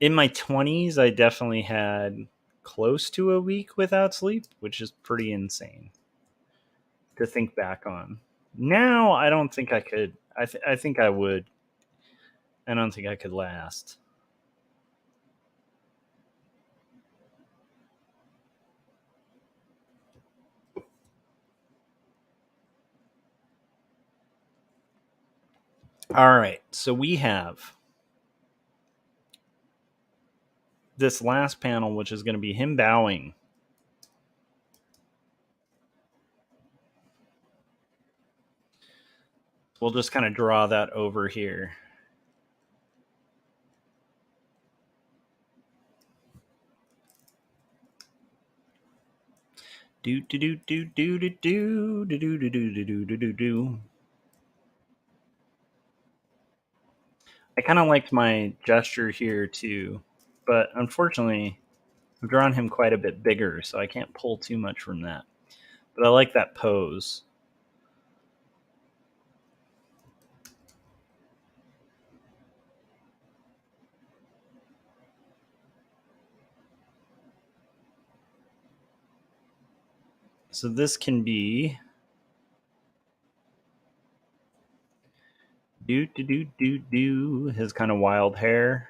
in my 20s. I definitely had close to a week without sleep, which is pretty insane to think back on. Now, I don't think I could. I think I would. I don't think I could last. All right, so we have this last panel, which is going to be him bowing. We'll just kind of draw that over here. Do do do do do do do do do do do do do do do. I kind of liked my gesture here too, but unfortunately, I've drawn him quite a bit bigger, so I can't pull too much from that. But I like that pose. So this can be his kind of wild hair.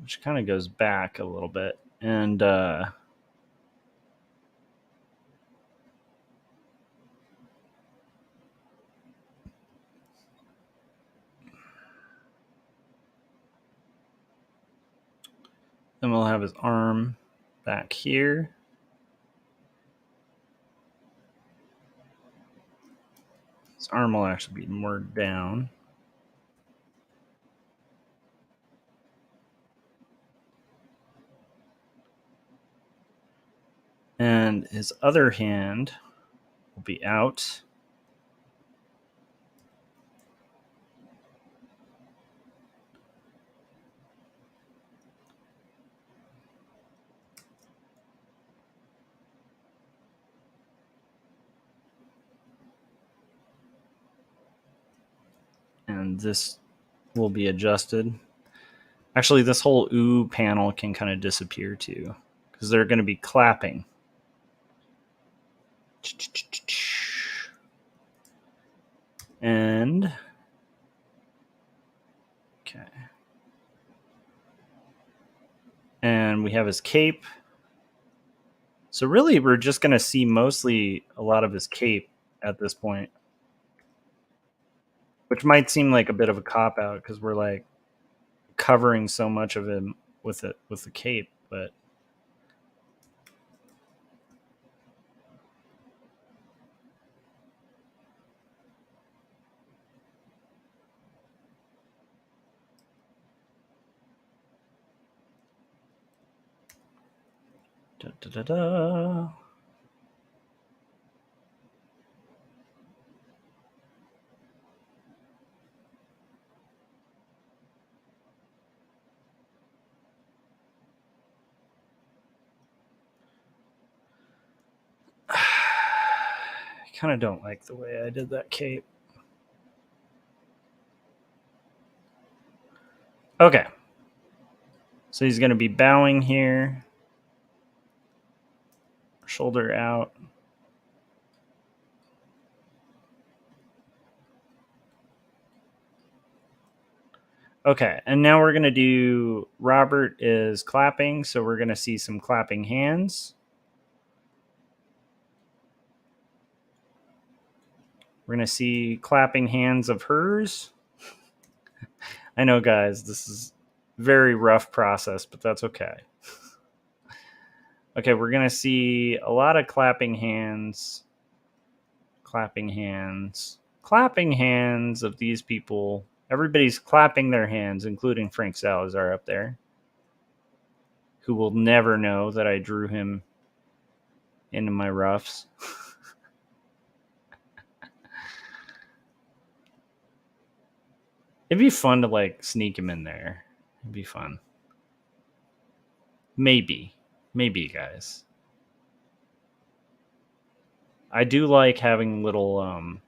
Which kind of goes back a little bit. And then we'll have his arm back here. His arm will actually be more down. And his other hand will be out. And this will be adjusted. Actually, this whole ooh panel can kind of disappear too, because they're going to be clapping. And okay. And we have his cape. So really, we're just going to see mostly a lot of his cape at this point, which might seem like a bit of a cop out because we're like covering so much of him with the cape, but da, da, da, da. I kind of don't like the way I did that cape. Okay. So he's going to be bowing here. Shoulder out. Okay, and now we're going to do Robert is clapping, so we're going to see some clapping hands. We're going to see clapping hands of hers. I know, guys, this is very rough process, but that's okay. Okay, we're going to see a lot of clapping hands. Clapping hands. Clapping hands of these people. Everybody's clapping their hands, including Frank Salazar up there, who will never know that I drew him into my roughs. It'd be fun to like sneak him in there. It'd be fun. Maybe, guys. I do like having little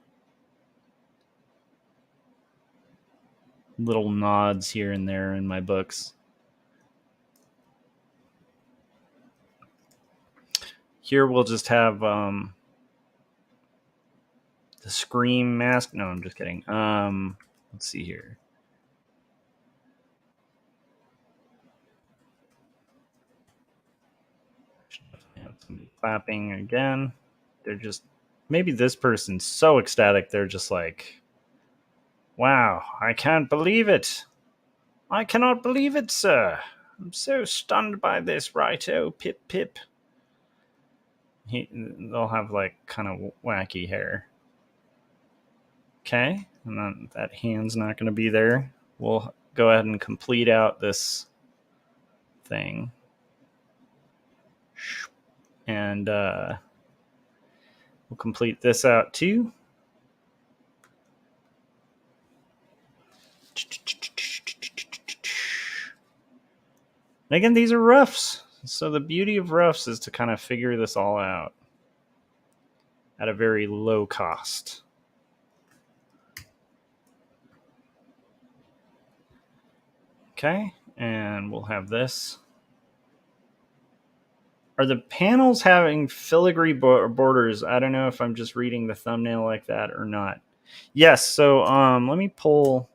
little nods here and there in my books. Here we'll just have the Scream mask. No, I'm just kidding. Let's see here. clapping again. They're just, maybe this person's so ecstatic, they're just like, wow, I can't believe it. I cannot believe it, sir. I'm so stunned by this, righto, pip pip. They'll have like kind of wacky hair. Okay, and then that hand's not going to be there. We'll go ahead and complete out this thing. And we'll complete this out too. And again, these are roughs. So the beauty of roughs is to kind of figure this all out at a very low cost. Okay, and we'll have this. Are the panels having filigree borders? I don't know if I'm just reading the thumbnail like that or not. Yes, so let me pull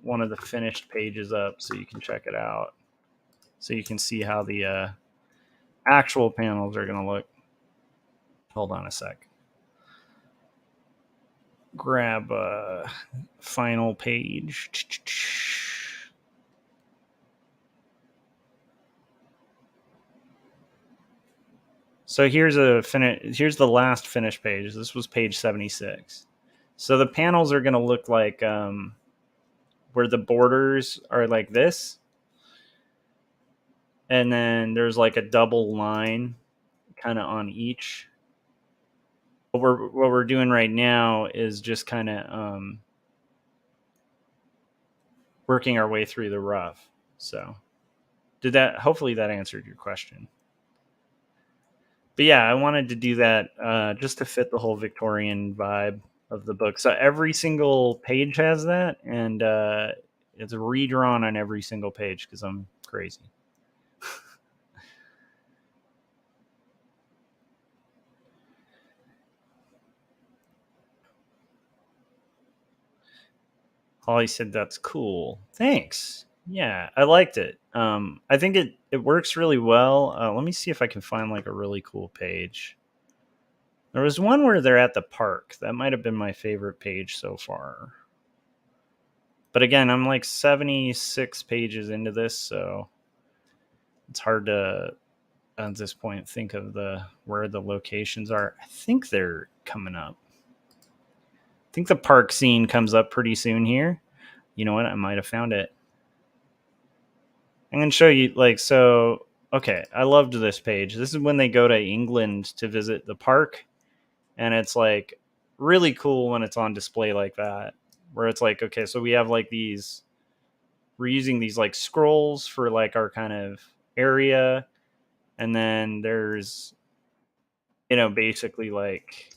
one of the finished pages up so you can check it out. So you can see how the actual panels are going to look. Hold on a sec. Grab a final page. So here's the last finished page. This was page 76. So the panels are going to look like where the borders are like this. And then there's like a double line kind of on each. What we're doing right now is just kind of working our way through the rough. So hopefully that answered your question. But yeah, I wanted to do that just to fit the whole Victorian vibe of the book. So every single page has that, and it's redrawn on every single page because I'm crazy. Holly said that's cool. Thanks. Yeah, I liked it. I think it works really well. Let me see if I can find like a really cool page. There was one where they're at the park. That might have been my favorite page so far. But again, I'm like 76 pages into this, so it's hard to at this point think of where the locations are. I think they're coming up. I think the park scene comes up pretty soon here. You know what? I might have found it. I'm going to show you okay, I loved this page. This is when they go to England to visit the park, and it's like really cool when it's on display like that, where it's like, okay, so we have like we're using these like scrolls for like our kind of area, and then there's basically like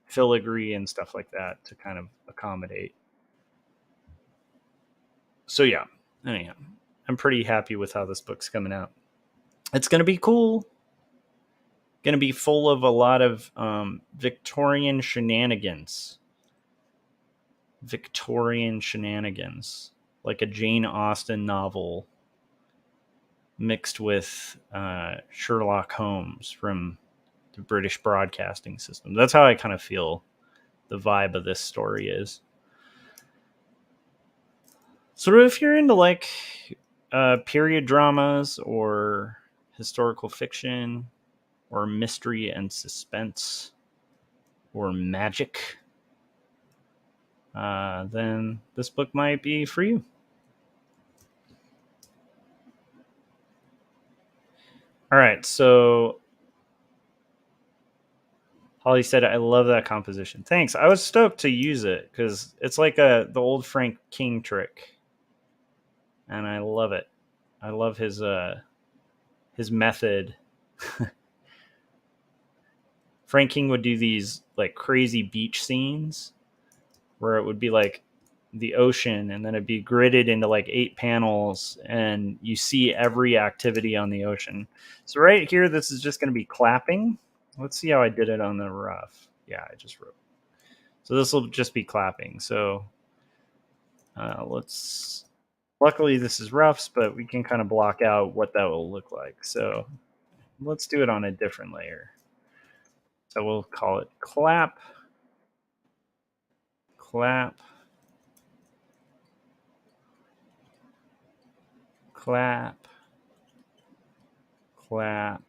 filigree and stuff like that to kind of accommodate. So yeah, anyhow, I'm pretty happy with how this book's coming out. It's going to be cool. Going to be full of a lot of Victorian shenanigans. Like a Jane Austen novel mixed with Sherlock Holmes from the British Broadcasting System. That's how I kind of feel the vibe of this story is. So if you're into like period dramas or historical fiction or mystery and suspense or magic, then this book might be for you. All right, so Holly said, I love that composition. Thanks. I was stoked to use it because it's like the old Frank King trick. And I love it. I love his method. Frank King would do these like crazy beach scenes where it would be like the ocean and then it'd be gridded into like 8 panels and you see every activity on the ocean. So right here, this is just going to be clapping. Let's see how I did it on the rough. Yeah, I just wrote. So this will just be clapping. So let's Luckily, this is roughs, but we can kind of block out what that will look like. So let's do it on a different layer. So we'll call it clap, clap, clap, clap.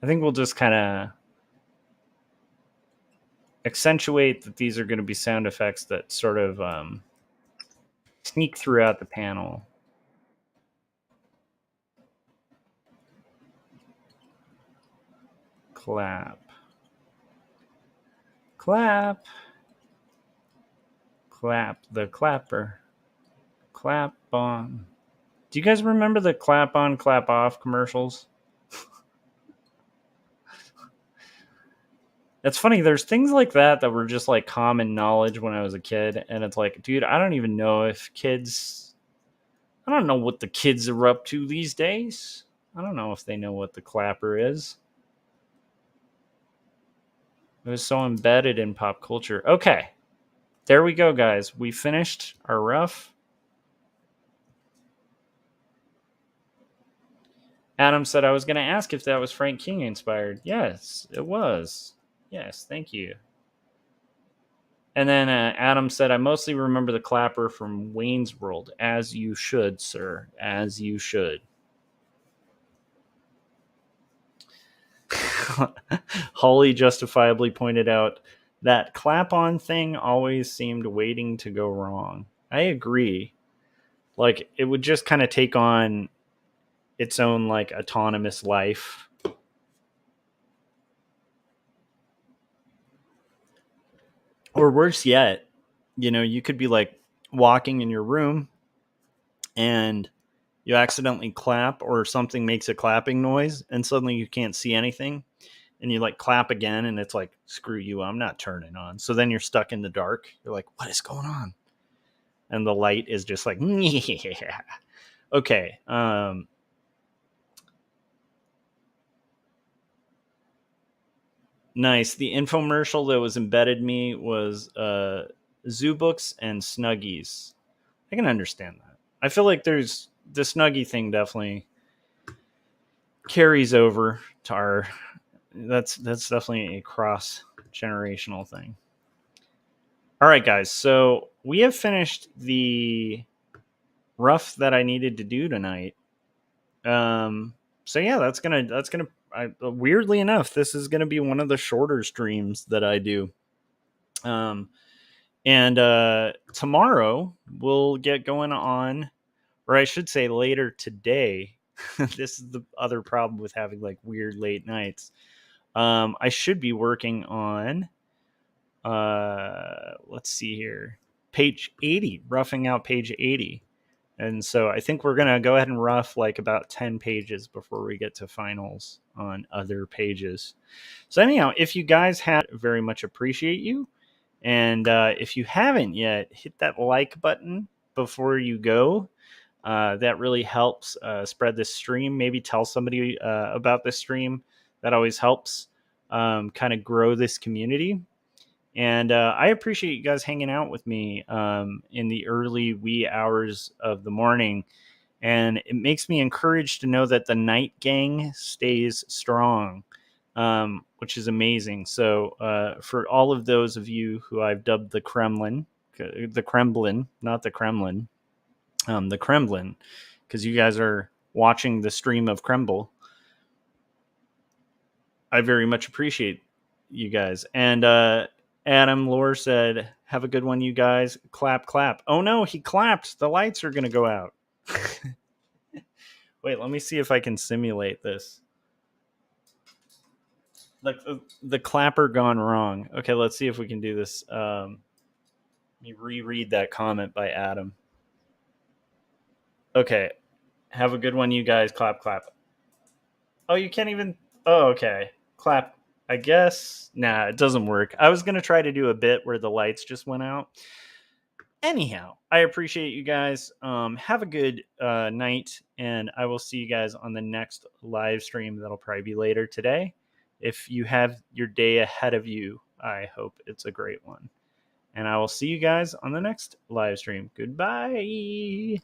I think we'll just kind of accentuate that these are going to be sound effects that sort of sneak throughout the panel. Clap, clap, clap, the clapper, clap on. Do you guys remember the clap on, clap off commercials? It's funny, there's things like that that were just like common knowledge when I was a kid, and it's like, dude, I don't even know if kids, I don't know what the kids are up to these days. I don't know if they know what the clapper is. It was so embedded in pop culture. Okay, there we go, guys. We finished our rough. Adam said I was going to ask if that was Frank King inspired. Yes, it was. Yes, thank you. And then Adam said, I mostly remember the clapper from Wayne's World. As you should, sir. As you should. Holly justifiably pointed out that clap on thing always seemed waiting to go wrong. I agree. Like, it would just kind of take on its own, like, autonomous life. Or worse yet, you know, you could be like walking in your room and you accidentally clap or something makes a clapping noise and suddenly you can't see anything and you like clap again and it's like, screw you, I'm not turning on. So then you're stuck in the dark. You're like, what is going on? And the light is just like, yeah. Okay. Nice. The infomercial that was embedded me was Zoo Books and Snuggies. I can understand that. I feel like there's the Snuggie thing definitely carries over to our. That's definitely a cross generational thing. All right, guys. So we have finished the rough that I needed to do tonight. So yeah, that's gonna. Weirdly enough, this is gonna be one of the shorter streams that I do. And tomorrow we'll get going on, or I should say later today. This is the other problem with having like weird late nights. I should be working on, let's see here, page 80, roughing out page 80. And so I think we're going to go ahead and rough like about 10 pages before we get to finals on other pages. So anyhow, if you guys had, very much appreciate you. And if you haven't yet, hit that like button before you go. That really helps spread this stream. Maybe tell somebody about this stream. That always helps kind of grow this community. And I appreciate you guys hanging out with me in the early wee hours of the morning. And it makes me encouraged to know that the night gang stays strong, which is amazing. So for all of those of you who I've dubbed the Kremlin, not the Kremlin, the Kremlin, because you guys are watching the stream of Kremble. I very much appreciate you guys. And Adam Lore said, have a good one, you guys. Clap, clap. Oh no, he clapped. The lights are going to go out. Wait, let me see if I can simulate this. Like the clapper gone wrong. Okay, let's see if we can do this. Let me reread that comment by Adam. Okay, have a good one, you guys. Clap, clap. Oh, you can't even. Oh, okay. Clap. I guess. Nah, it doesn't work. I was going to try to do a bit where the lights just went out. Anyhow, I appreciate you guys. Have a good night, and I will see you guys on the next live stream. That'll probably be later today. If you have your day ahead of you, I hope it's a great one. And I will see you guys on the next live stream. Goodbye.